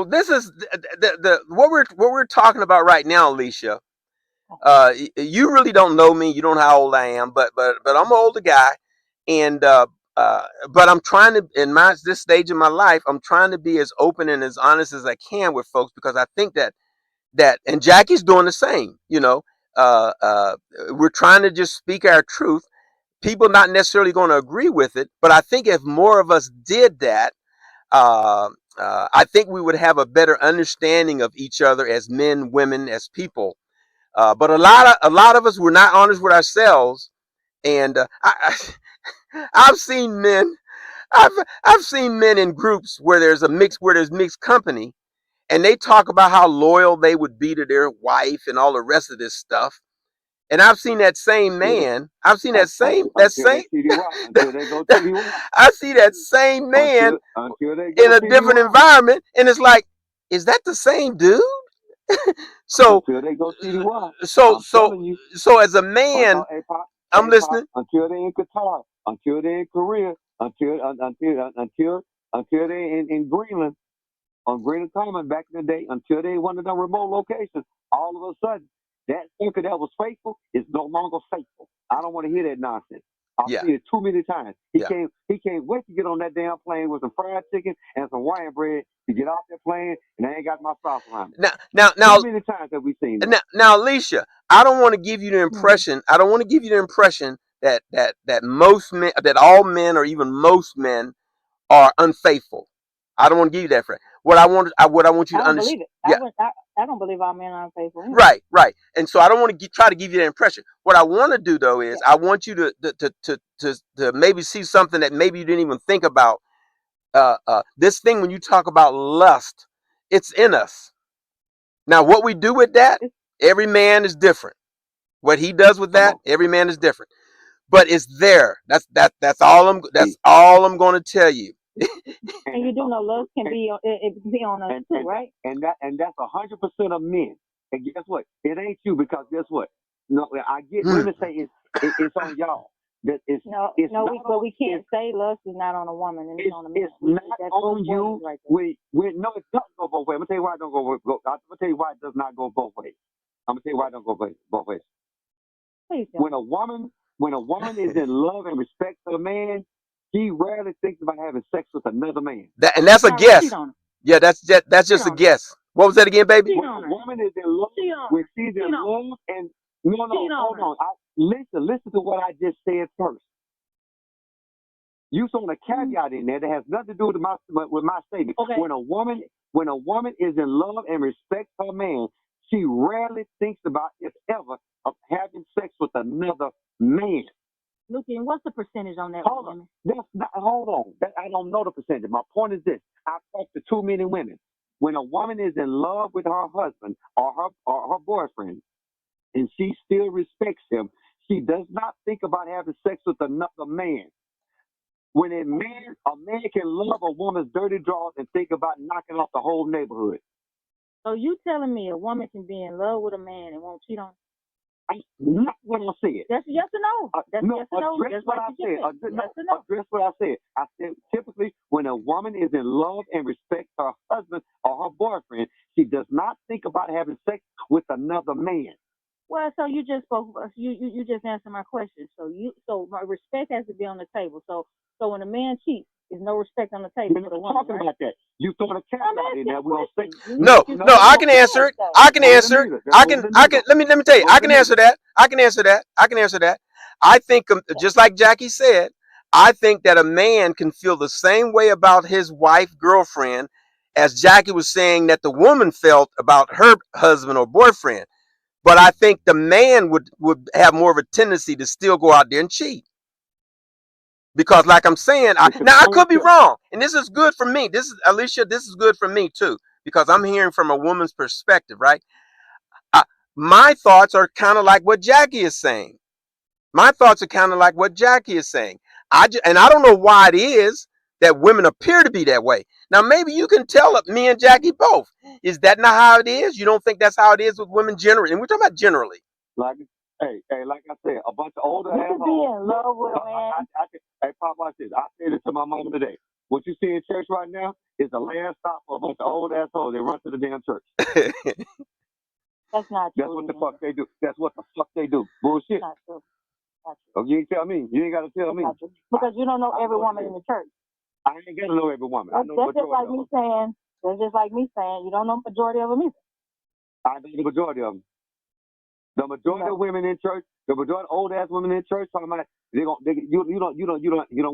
A: this is the what we're talking about right now, Alicia. You really don't know me. You don't know how old I am, but I'm an older guy, and but I'm trying to in this stage of my life, I'm trying to be as open and as honest as I can with folks because I think that and Jackie's doing the same. Uh, uh, we're trying to just speak our truth. People not necessarily going to agree with it, but I think if more of us did that, I think we would have a better understanding of each other as men, women, as people. But a lot of us, we're not honest with ourselves, and I've seen men. I've I've seen men in groups where there's mixed company, and they talk about how loyal they would be to their wife and all the rest of this stuff. And I've seen that same man. I've seen that same
B: until they until they go TDY.
A: I see that same man
B: Until they go
A: in a different
B: TDY.
A: environment, and it's like, is that the same dude? So
B: Until they go TDY.
A: so
B: I'm
A: so
B: telling you.
A: so as a man,
B: Hey, Pop,
A: I'm listening.
B: until they in Qatar, until they in Korea, until they in Greenland, on Greenland Common back in the day, until they in one of them remote locations, all of a sudden, that thinker that was faithful is no longer faithful. I don't want to hear that nonsense. I've
A: Yeah,
B: seen it too many times.
A: yeah.
B: He can't wait to get on that damn plane with some fried chicken and some wine bread to get off that plane, and I ain't got my sauce around me.
A: Now,
B: Too many times have we seen that.
A: now, Alicia, I don't want to give you the
C: Mhm.
A: impression. I don't want to give you the impression that most men, that all men, or even most men, are unfaithful. I don't want to give you that. What I want you
C: I
A: to
C: don't
A: understand.
C: believe it.
A: Yeah,
C: I don't believe all men are unfaithful. Anyway.
A: right. And so I don't want to try to give you that impression. What I want to do though is
C: Yeah.
A: I want you to maybe see something that maybe you didn't even think about. This thing when you talk about lust, it's in us. Now, what we do with that, every man is different. What he does with
B: Come
A: that,
B: on.
A: every man is different. But it's there. That's all
B: See,
A: I'm going to tell you.
C: And you do know love can be on it can be on us too, right?
B: and that's 100% of men. And guess what? It ain't you because guess what? No, I get
A: Hmm.
B: women say it's on y'all. That it's
C: No,
B: it's
C: no,
B: not
C: but
B: on,
C: we can't say lust is not on a woman and it's on a man.
B: it's not
C: That's
B: on
C: both
B: you.
C: ways right there.
B: No, it doesn't go both ways. I'm gonna tell you why it don't I'm gonna tell you why it does not go both ways. I'm gonna tell you why it don't go both ways.
C: Please don't.
B: When a woman is in love and respect for a man, she rarely thinks about having sex with another man.
A: And that's a
C: All right, cheat
A: guess.
C: on her.
A: Yeah, that's
C: Cheat
A: just a
C: on her.
A: guess. What was that again, baby?
C: Cheat
B: When
C: on
B: a
C: her.
B: woman is in love,
C: Cheat on
B: when
C: her.
B: she's
C: Cheat
B: in
C: on
B: love, and no,
C: Cheat on
B: hold
C: her.
B: on. Listen to what I just said first. You saw a caveat in there that has nothing to do with my statement.
C: Okay.
B: When a woman is in love and respects her man, she rarely thinks about, if ever, of having sex with another man.
C: Lucian, what's the percentage on that?
B: Hold on. Hold on. I don't know the percentage. My point is this. I've talked to too many women. When a woman is in love with her husband or her boyfriend, and she still respects him, she does not think about having sex with another man. When a man can love a woman's dirty drawers and think about knocking off the whole neighborhood.
C: So you telling me a woman can be in love with a man and won't cheat on him?
B: Not what I said.
C: That's yes or no. That's
B: no,
C: yes or no.
B: address
C: That's
B: what
C: what
B: I
C: you
B: said.
C: just said. Yes or no.
B: Address what I said. I said typically when a woman is in love and respects her husband or her boyfriend, she does not think about having sex with another man.
C: Well, so you just spoke. You just answered my question. So my respect has to be on the table. So when a man cheats, There's no respect on the table for the woman.
B: Talking about that. You throwing a caveat in there. We don't say.
A: No, I can answer it. I can answer it. I can. Let me tell you. I can answer that. I can answer that. I think, just like Jackie said, I think that a man can feel the same way about his wife, girlfriend, as Jackie was saying that the woman felt about her husband or boyfriend. But I think the man would have more of a tendency to still go out there and cheat. Because, like I'm saying, now I could be wrong, and this is good for me. This is, Alicia, this is good for me too, because I'm hearing from a woman's perspective, right? My thoughts are kind of like what Jackie is saying. My thoughts are kind of like what Jackie is saying. And I don't know why it is that women appear to be that way. Now, maybe you can tell me and Jackie both. Is that not how it is? You don't think that's how it is with women generally? And we're talking about generally.
B: Like, hey, like I said, a bunch of older
C: assholes. You could be in love with a man.
B: Hey, Pop, watch this. I said it to my mom today. What you see in church right now is the last stop for a bunch of old assholes. They run to the damn church.
C: That's not true.
B: That's what the fuck they do. That's what the fuck they do. Bullshit.
C: Not true. Not true.
B: Oh, you ain't tell me. You ain't got to tell me.
C: Because you don't know every woman in the church.
B: I ain't got to know every woman.
C: That's just like me saying. That's just like me saying you don't know the majority of them either.
B: I know the majority of them. The majority of women in church, the majority of old ass women in church, talking about you don't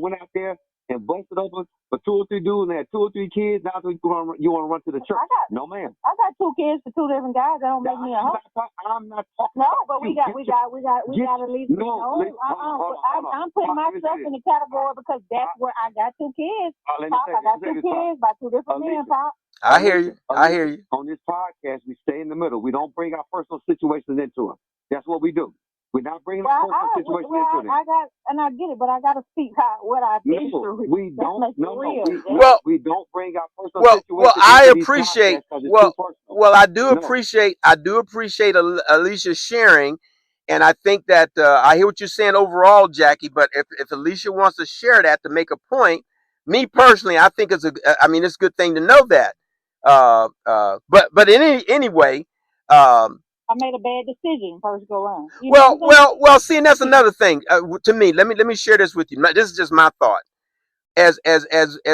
B: went out there and busted open for 2 or 3 dudes and had 2 or 3 kids. Now you want to run to the church? No, ma'am.
C: I got 2 kids for 2 different guys. That don't make me a hoe.
B: I'm not talking.
C: No, but we got at least. No, I'm putting myself in the category because that's where I got 2 kids. Pop, I got 2 kids by 2 different men. Pop.
A: I hear you. I hear you.
B: On this podcast, we stay in the middle. We don't bring our personal situations into them. That's what we do. We're not bringing our personal situations into them.
C: I get it, but I got to speak what I've been through.
B: We don't. We don't bring our personal situations.
A: Well, I appreciate. Well, I do appreciate. I do appreciate Alicia sharing, and I think that I hear what you're saying overall, Jackie. But if Alicia wants to share that to make a point, me personally, I think it's it's a good thing to know that. But anyway,
C: I made a bad decision first go around.
A: Well. See, and that's another thing to me. Let me share this with you. This is just my thought. As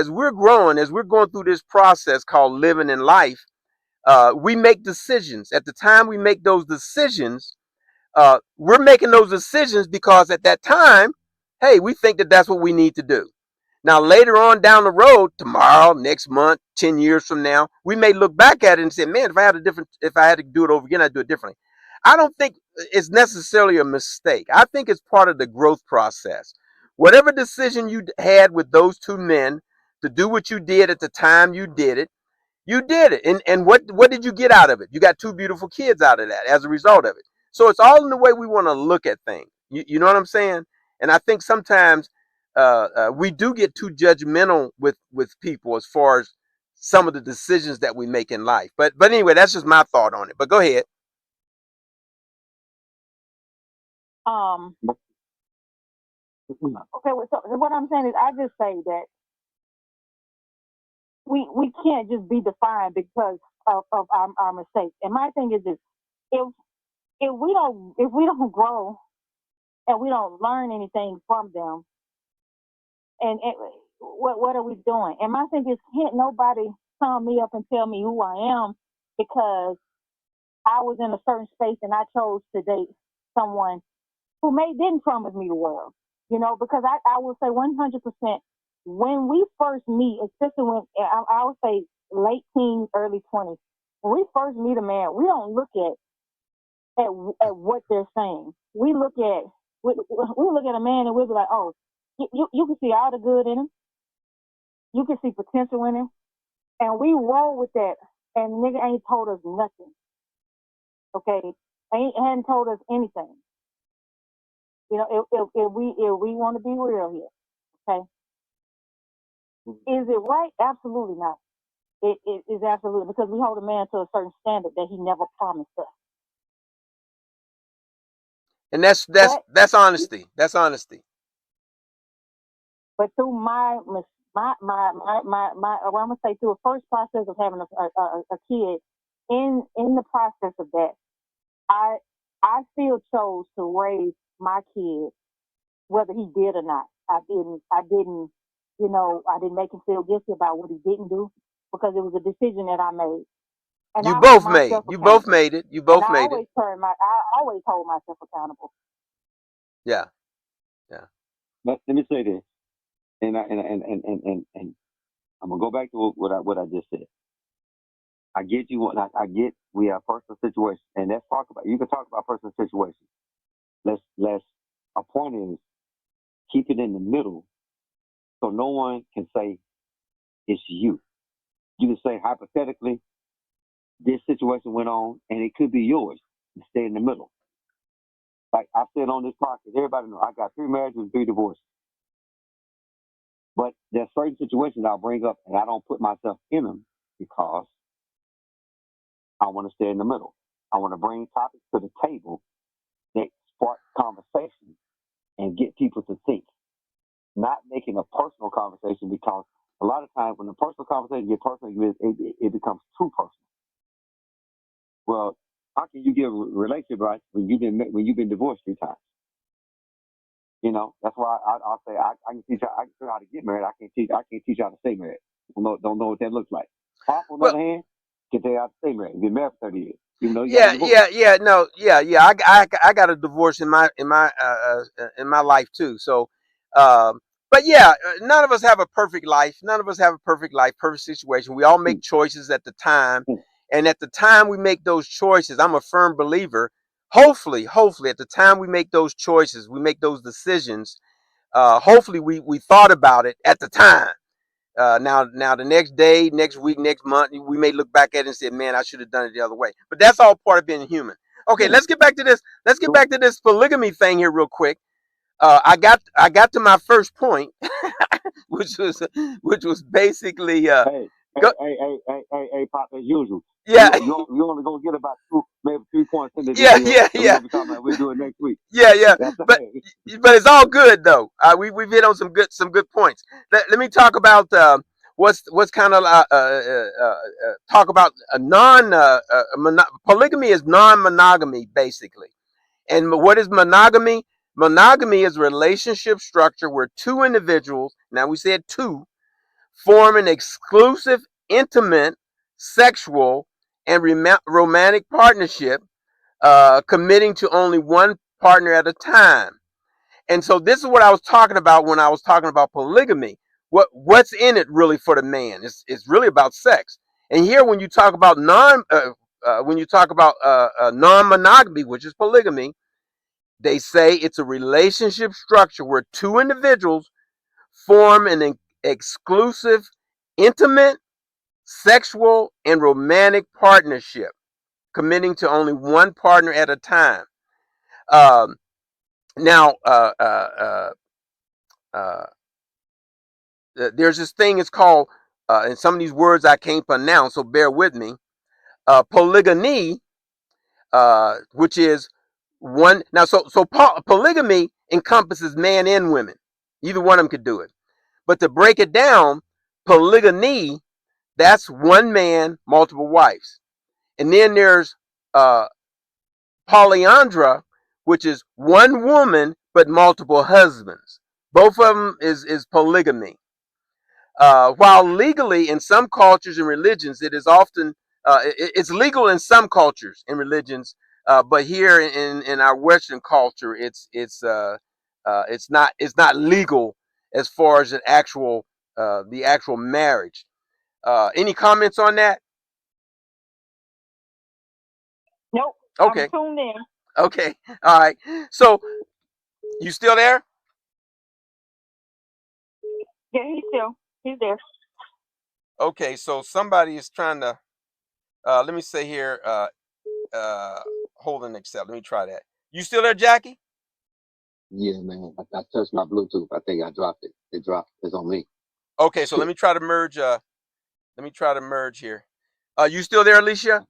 A: we're growing, as we're going through this process called living in life, we make decisions. At the time we make those decisions, we're making those decisions because at that time, hey, we think that that's what we need to do. Now, later on down the road, tomorrow, next month, 10 years from now, we may look back at it and say, man, if I had to do it over again, I'd do it differently. I don't think it's necessarily a mistake. I think it's part of the growth process. Whatever decision you had with those 2 men to do what you did at the time you did it, you did it. And what did you get out of it? You got 2 beautiful kids out of that as a result of it. So it's all in the way we want to look at things. You know what I'm saying? And I think sometimes we do get too judgmental with people as far as some of the decisions that we make in life. But anyway, that's just my thought on it. But go ahead.
C: Okay, so what I'm saying is I just say that we can't just be defined because of our mistakes. And my thing is this: if we don't grow and we don't learn anything from them, and what are we doing? And my thing is, can't nobody sum me up and tell me who I am because I was in a certain space and I chose to date someone who didn't promise me the world. Because I will say 100%, when we first meet, especially when I would say late teens, early 20s, when we first meet a man, we don't look at what they're saying. We look at a man and we'll be like, oh, you can see all the good in him. You can see potential in him. And we roll with that. And the nigga ain't told us nothing. Okay? Hadn't told us anything. If we want to be real here, okay? Is it right? Absolutely not. It is absolutely, because we hold a man to a certain standard that he never promised us.
A: And that's honesty. That's honesty.
C: But through my what I'm gonna say, through a first process of having a kid, in the process of that, I still chose to raise my kid, whether he did or not. I didn't you know, I didn't make him feel guilty about what he didn't do because it was a decision that I made. And
A: You
C: I hold
A: both made.
C: myself
A: You both
C: accountable.
A: made it. You
C: And
A: both made it.
C: I always hold myself accountable.
A: Yeah. Yeah.
B: But let me say this, and I'm gonna go back to what I just said. I get you. I get. We have personal situations, and let's talk about. You can talk about personal situations. Let's. A point is keep it in the middle, so no one can say it's you. You can say hypothetically, this situation went on, and it could be yours. Stay in the middle. Like I said on this podcast, everybody know I got 3 marriages and 3 divorces. But there's certain situations I'll bring up, and I don't put myself in them because I want to stay in the middle. I want to bring topics to the table that spark conversation and get people to think, not making a personal conversation, because a lot of times when the personal conversation gets personal, it becomes too personal. Well, how can you give a relationship advice when you've been divorced 3 times? You know, that's why I'll say I can teach you how to get married. I can't teach you how to stay married. Don't know what that looks like. Pop, on the other hand, can tell you how to stay married. Been married for 30 years. Even though you got a divorce.
A: No, I got a divorce in my life too. So, but yeah, none of us have a perfect life. None of us have a perfect life, perfect situation. We all make choices at the time, and at the time we make those choices, I'm a firm believer. Hopefully, at the time we make those choices, we make those decisions. Hopefully, we thought about it at the time. Now the next day, next week, next month, we may look back at it and say, "Man, I should have done it the other way." But that's all part of being human. Okay, let's get back to this. Let's get back to this polygamy thing here real quick. I got to my first point, which was basically
B: Hey, Pop, as usual.
A: Yeah.
B: You only gonna get about 2, maybe 3 points in this
A: Yeah,
B: deal.
A: yeah,
B: We're
A: yeah.
B: gonna be talking about we'll do it next week.
A: Yeah.
B: That's
A: But it's all good though. We've hit on some good points. Let me talk about what's kind of talk about a polygamy is non-monogamy basically. And what is monogamy? Monogamy is a relationship structure where 2 individuals, now we said 2, form an exclusive, intimate, sexual, and romantic partnership, committing to only one partner at a time. And so this is what I was talking about when I was talking about polygamy. What's in it really for the man? It's really about sex. And here, when you talk about non-monogamy, which is polygamy, they say it's a relationship structure where 2 individuals form an exclusive, intimate, sexual, and romantic partnership, committing to only one partner at a time. Um, now, uh, there's this thing. It's called, and some of these words I can't pronounce, so bear with me. Polygamy, which is one. Now, polygamy encompasses man and women. Either one of them could do it. But to break it down, polygamy, that's one man, multiple wives. And then there's polyandra, which is one woman but multiple husbands. Both of them is polygamy. While legally in some cultures and religions, it is often it's legal in some cultures and religions, but here in our Western culture, it's not legal as far as the actual marriage. Any comments on that?
C: Nope.
A: Okay.
C: I'm tuned in.
A: Okay. All right. So you still there?
C: Yeah, he's there.
A: Okay. So somebody is trying to. Let me say here. Hold and accept. Let me try that. You still there, Jackie?
B: Yeah, man. I touched my Bluetooth. I think I dropped it. It dropped. It's on me.
A: Okay. So let me try to merge. Let me try to merge here. You still there, Alicia?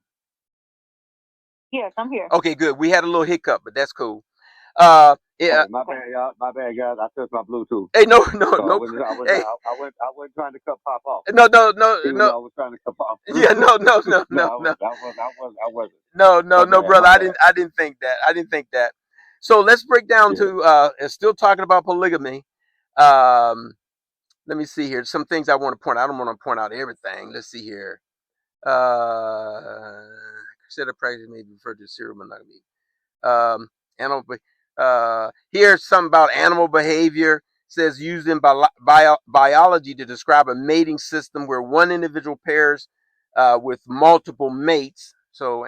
C: Yes, I'm here.
A: Okay. Good. We had a little hiccup, but that's cool.
B: Yeah.
A: Okay,
B: my bad, y'all. My bad, guys. I touched my Bluetooth.
A: Hey, no.
B: Hey. I wasn't trying to cut Pop off.
A: No.
B: Even though I was trying to cut Pop.
A: Yeah. No.
B: I wasn't.
A: No, brother. I didn't think that. So let's break down to still talking about polygamy. Um, let me see here. Some things I want to point out. I don't want to point out everything. Let's see here. Consider practice may be referred to serial monogamy. Animal. Here's something about animal behavior. It says used in biology to describe a mating system where one individual pairs with multiple mates. So,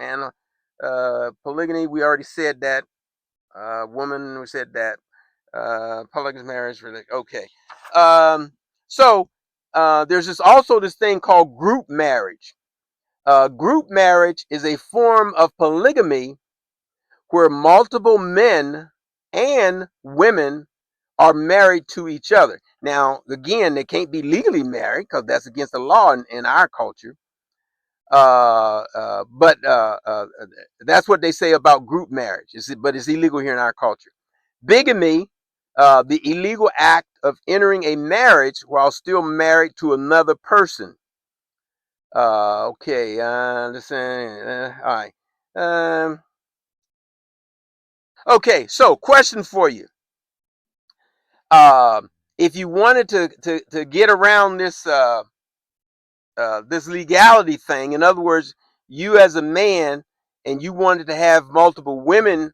A: polygamy, we already said that. Woman, we said that. Polygamous marriage, really. Okay. So, there's also this thing called group marriage. Group marriage is a form of polygamy where multiple men and women are married to each other. Now, again, they can't be legally married because that's against the law in our culture. But that's what they say about group marriage. But it's illegal here in our culture. Bigamy, the illegal act of entering a marriage while still married to another person. Okay, listen. All right. Okay, so question for you. If you wanted to get around this legality thing, in other words, you as a man and you wanted to have multiple women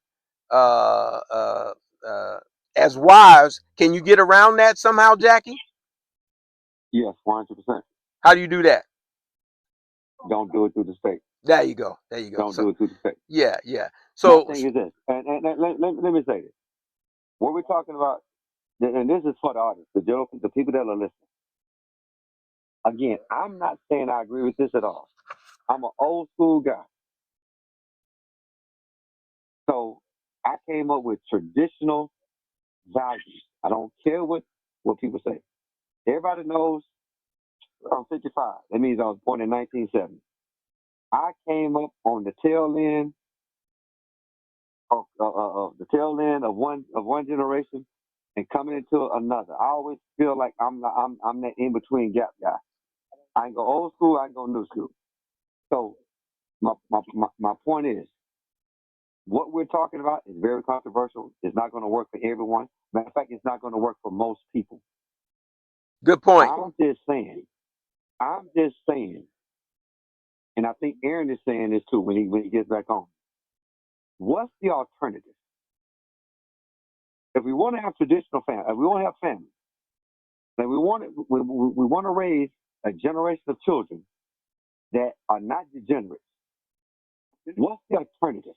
A: uh, uh, uh, as wives, can you get around that somehow, Jackie?
B: Yes, 100%.
A: How do you do that?
B: Don't do it through the state.
A: There you go. There you go.
B: Don't do it through the state.
A: Yeah, yeah.
B: My
A: So
B: thing is this, and let me say this. What we're talking about, and this is for the audience, the people that are listening. Again, I'm not saying I agree with this at all. I'm an old school guy. So I came up with traditional values. I don't care what people say. Everybody knows I'm 55. That means I was born in 1970. I came up on the tail end of one generation and coming into another. I always feel like I'm that in between gap guy. I ain't go old school, I ain't go new school. So my point is, what we're talking about is very controversial. It's not going to work for everyone. Matter of fact, it's not going to work for most people.
A: good point.
B: I'm just saying, and I think Aaron is saying this too when he gets back home. What's the alternative? If we want to have traditional family, if we want to have family, then we want to raise a generation of children that are not degenerates. What's the alternative?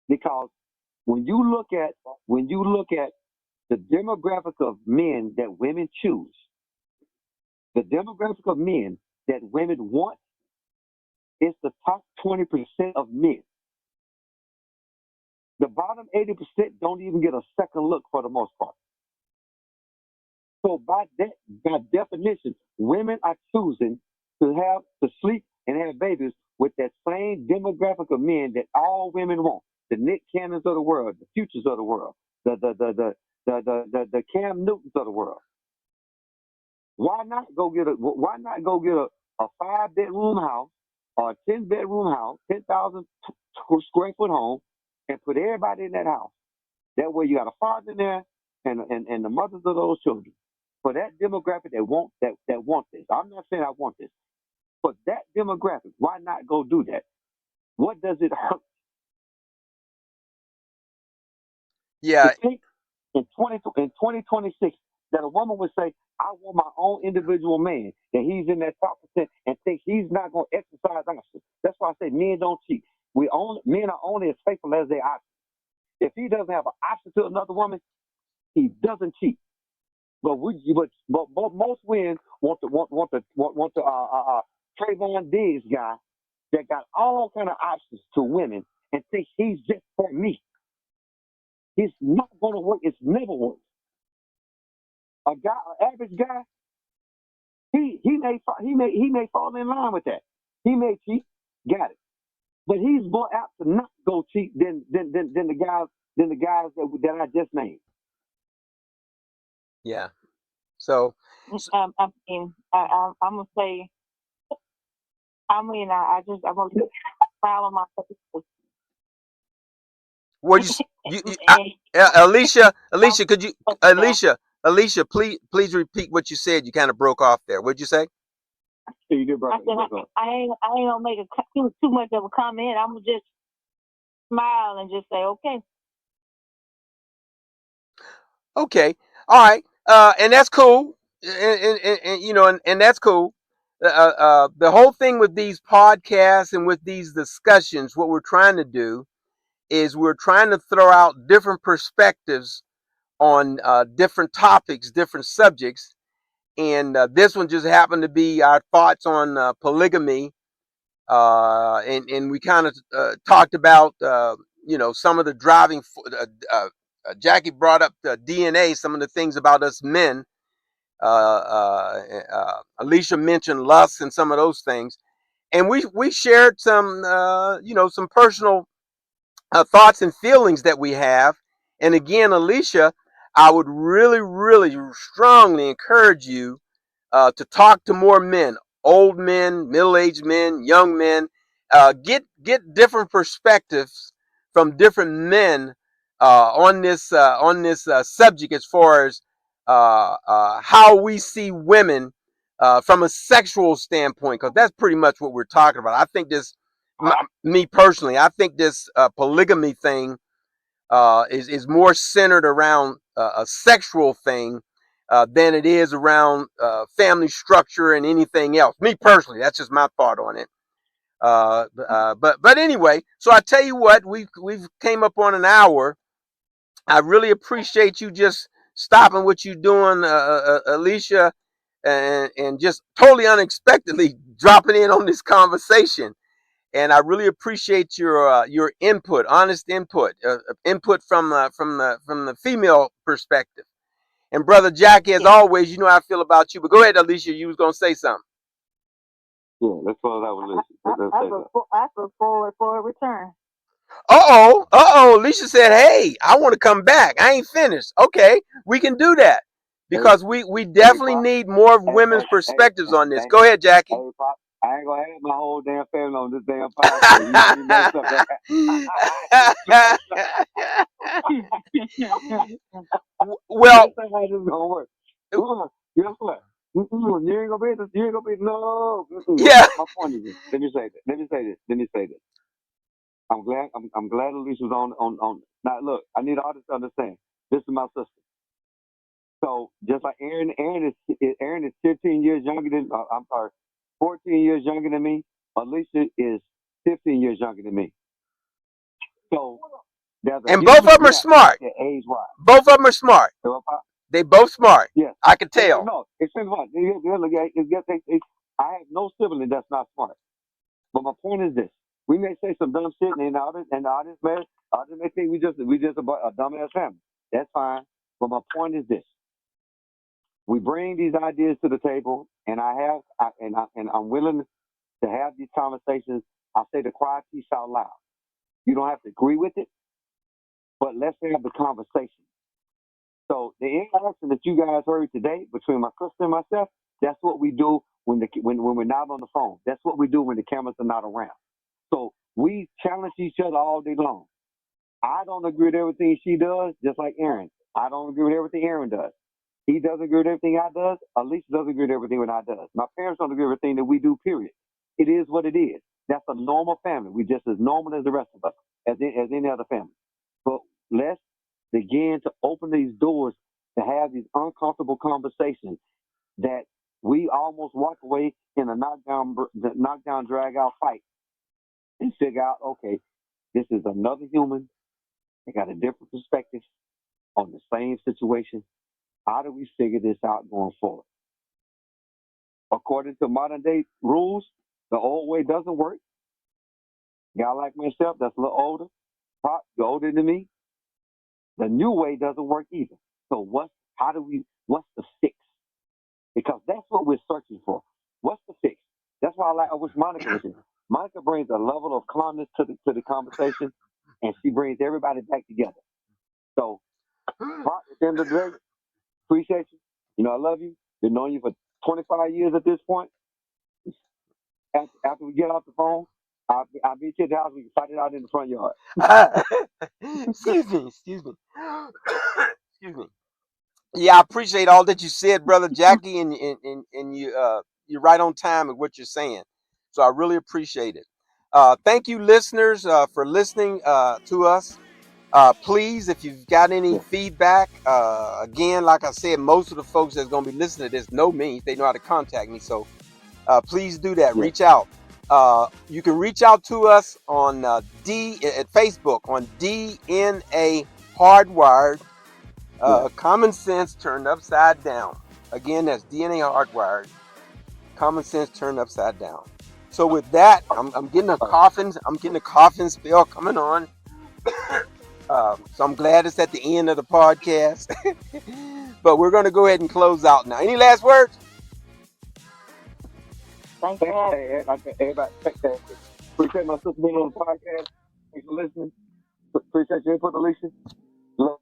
B: Because when you look at the demographic of men that women choose, the demographic of men that women want, is the top 20% of men. The bottom 80% don't even get a second look for the most part. So by definition, women are choosing to sleep and have babies with that same demographic of men that all women want. The Nick Cannons of the world, the Futures of the world, the Cam Newtons of the world. Why not go get a 5-bedroom house or a 10-bedroom house, 10,000 square foot home, and put everybody in that house? That way you got a father in there and the mothers of those children. For that demographic that want this. I'm not saying I want this. For that demographic, why not go do that? What does it hurt?
A: Yeah.
B: To think in 2026 that a woman would say, I want my own individual man, that he's in that top percent, and think he's not going to exercise options. That's why I say men don't cheat. Men are only as faithful as they option. If he doesn't have an option to another woman, he doesn't cheat. But most women want the Trayvon Diggs guy that got all kind of options to women and think he's just for me. It's not going to work. It's never worked. An average guy, he may fall in line with that. He may cheat, got it, but he's more apt to not go cheat than the guys that I just named.
A: Yeah. So
C: I'm gonna say. I'm gonna follow my.
A: what Alicia, could you, Alicia, Alicia, please repeat what you said. You kind of broke off there. What'd you say?
B: You did,
C: I said I ain't gonna make too much of a comment. I'm gonna just smile and just say okay.
A: Okay. All right. And that's cool. And you know, and that's cool. The whole thing with these podcasts and with these discussions, what we're trying to do is we're trying to throw out different perspectives on different topics, different subjects. And this one just happened to be our thoughts on polygamy. And we kind of talked about, you know, some of the driving. Jackie brought up the DNA, some of the things about us men. Alicia mentioned lust and some of those things, and we shared some, you know, some personal thoughts and feelings that we have. And again, Alicia, I would really, really strongly encourage you to talk to more men, old men, middle-aged men, young men. Get different perspectives from different men on this subject as far as how we see women from a sexual standpoint, because that's pretty much what we're talking about. I think this, me personally, I think this polygamy thing is more centered around a sexual thing than it is around family structure and anything else. Me personally, that's just my thought on it. But anyway, so I tell you what, we've came up on an hour. I really appreciate you just stopping what you're doing, Alicia, and just totally unexpectedly dropping in on this conversation. And I really appreciate your input, honest input, input from the female perspective. And brother Jackie, as always, you know how I feel about you. But go ahead, Alicia. You was gonna say something.
B: Yeah, let's close out with Alicia.
C: I look forward for a return.
A: Alicia said, "Hey, I want to come back. I ain't finished. Okay, we can do that because we definitely need more of women's perspectives on this. Go ahead, Jackie."
B: Hey, Pop, I ain't gonna have my whole damn family on this damn podcast. You got me messed up.
A: Well,
B: this ain't how this is gonna work. Guess what? You ain't gonna be this. You ain't gonna be no.
A: yeah.
B: My point is this. Let me say this. Let me say this. I'm glad Alicia's on. Now look, I need all this to understand. This is my sister. So just like Aaron is 15 years younger than, I'm sorry, 14 years younger than me. Alicia is 15 years younger than me. So there's a
A: and both of them are smart.
B: Age wise.
A: Both of them are smart. They both smart.
B: Yes,
A: I can tell.
B: No, it's smart. I have no sibling that's not smart. But my point is this: we may say some dumb shit, and the others may think we just a dumbass family. That's fine. But my point is this: we bring these ideas to the table, and I'm willing to have these conversations. I say the quiet piece out loud. You don't have to agree with it, but let's have the conversation. So the interaction that you guys heard today between my sister and myself, that's what we do when we're not on the phone. That's what we do when the cameras are not around. So we challenge each other all day long. I don't agree with everything she does, just like Aaron. I don't agree with everything Aaron does. He doesn't agree with everything I does. Alicia doesn't agree with everything that I does. My parents don't agree with everything that we do, period. It is what it is. That's a normal family. We're just as normal as the rest of us, as any other family. But let's begin to open these doors to have these uncomfortable conversations that we almost walk away in a knockdown, drag out fight and figure out, okay, this is another human. They got a different perspective on the same situation. How do we figure this out going forward? According to modern day rules, the old way doesn't work. Guy like myself, that's a little older, Pop, you're older than me. The new way doesn't work either. So what's the fix? Because that's what we're searching for. What's the fix? That's why I wish Monica was here. Monica brings a level of calmness to the conversation, and she brings everybody back together. So, Pop, at the end of the day, appreciate you. You know, I love you. Been knowing you for 25 years at this point. After we get off the phone, I'll be to the house. We can fight it out in the front yard.
A: Excuse me. Excuse me. Yeah, I appreciate all that you said, brother Jackie, and you're right on time with what you're saying. So I really appreciate it. Thank you, listeners, for listening to us. Please, if you've got any
B: Yeah.
A: feedback, again, like I said, most of the folks that's going to be listening to this know me. They know how to contact me. So please do that.
B: Yeah.
A: Reach out. You can reach out to us on at Facebook on DNA Hardwired. Common sense turned upside down. Again, that's DNA Hardwired. Common sense turned upside down. So with that, I'm getting a coughing. I'm getting a coughing spell coming on. So I'm glad it's at the end of the podcast. But we're going to go ahead and close out now. Any last words?
C: Thanks for having me.
B: Everybody, appreciate my sister being on the podcast. Thanks for listening. Appreciate your input, Alicia. Look,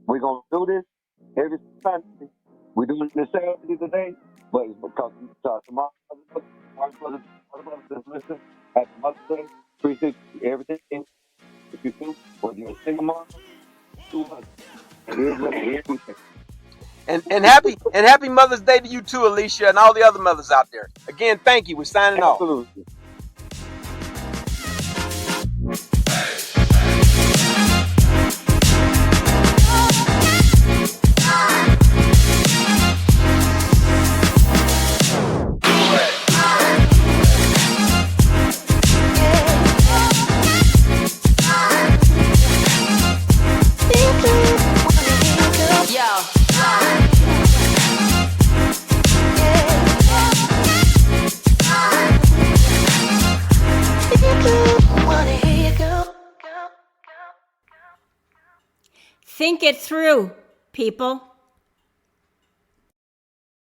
B: we're gonna do this every Sunday. We're doing this Saturday today, but it's because tomorrow, my brother that's listening, happy Mother's Day. Appreciate everything. If you do, whether you're a single mom,
A: And happy Mother's Day to you too, Alicia, and all the other mothers out there. Again, thank you. We're signing off.
B: Absolutely.
D: Think it through, people.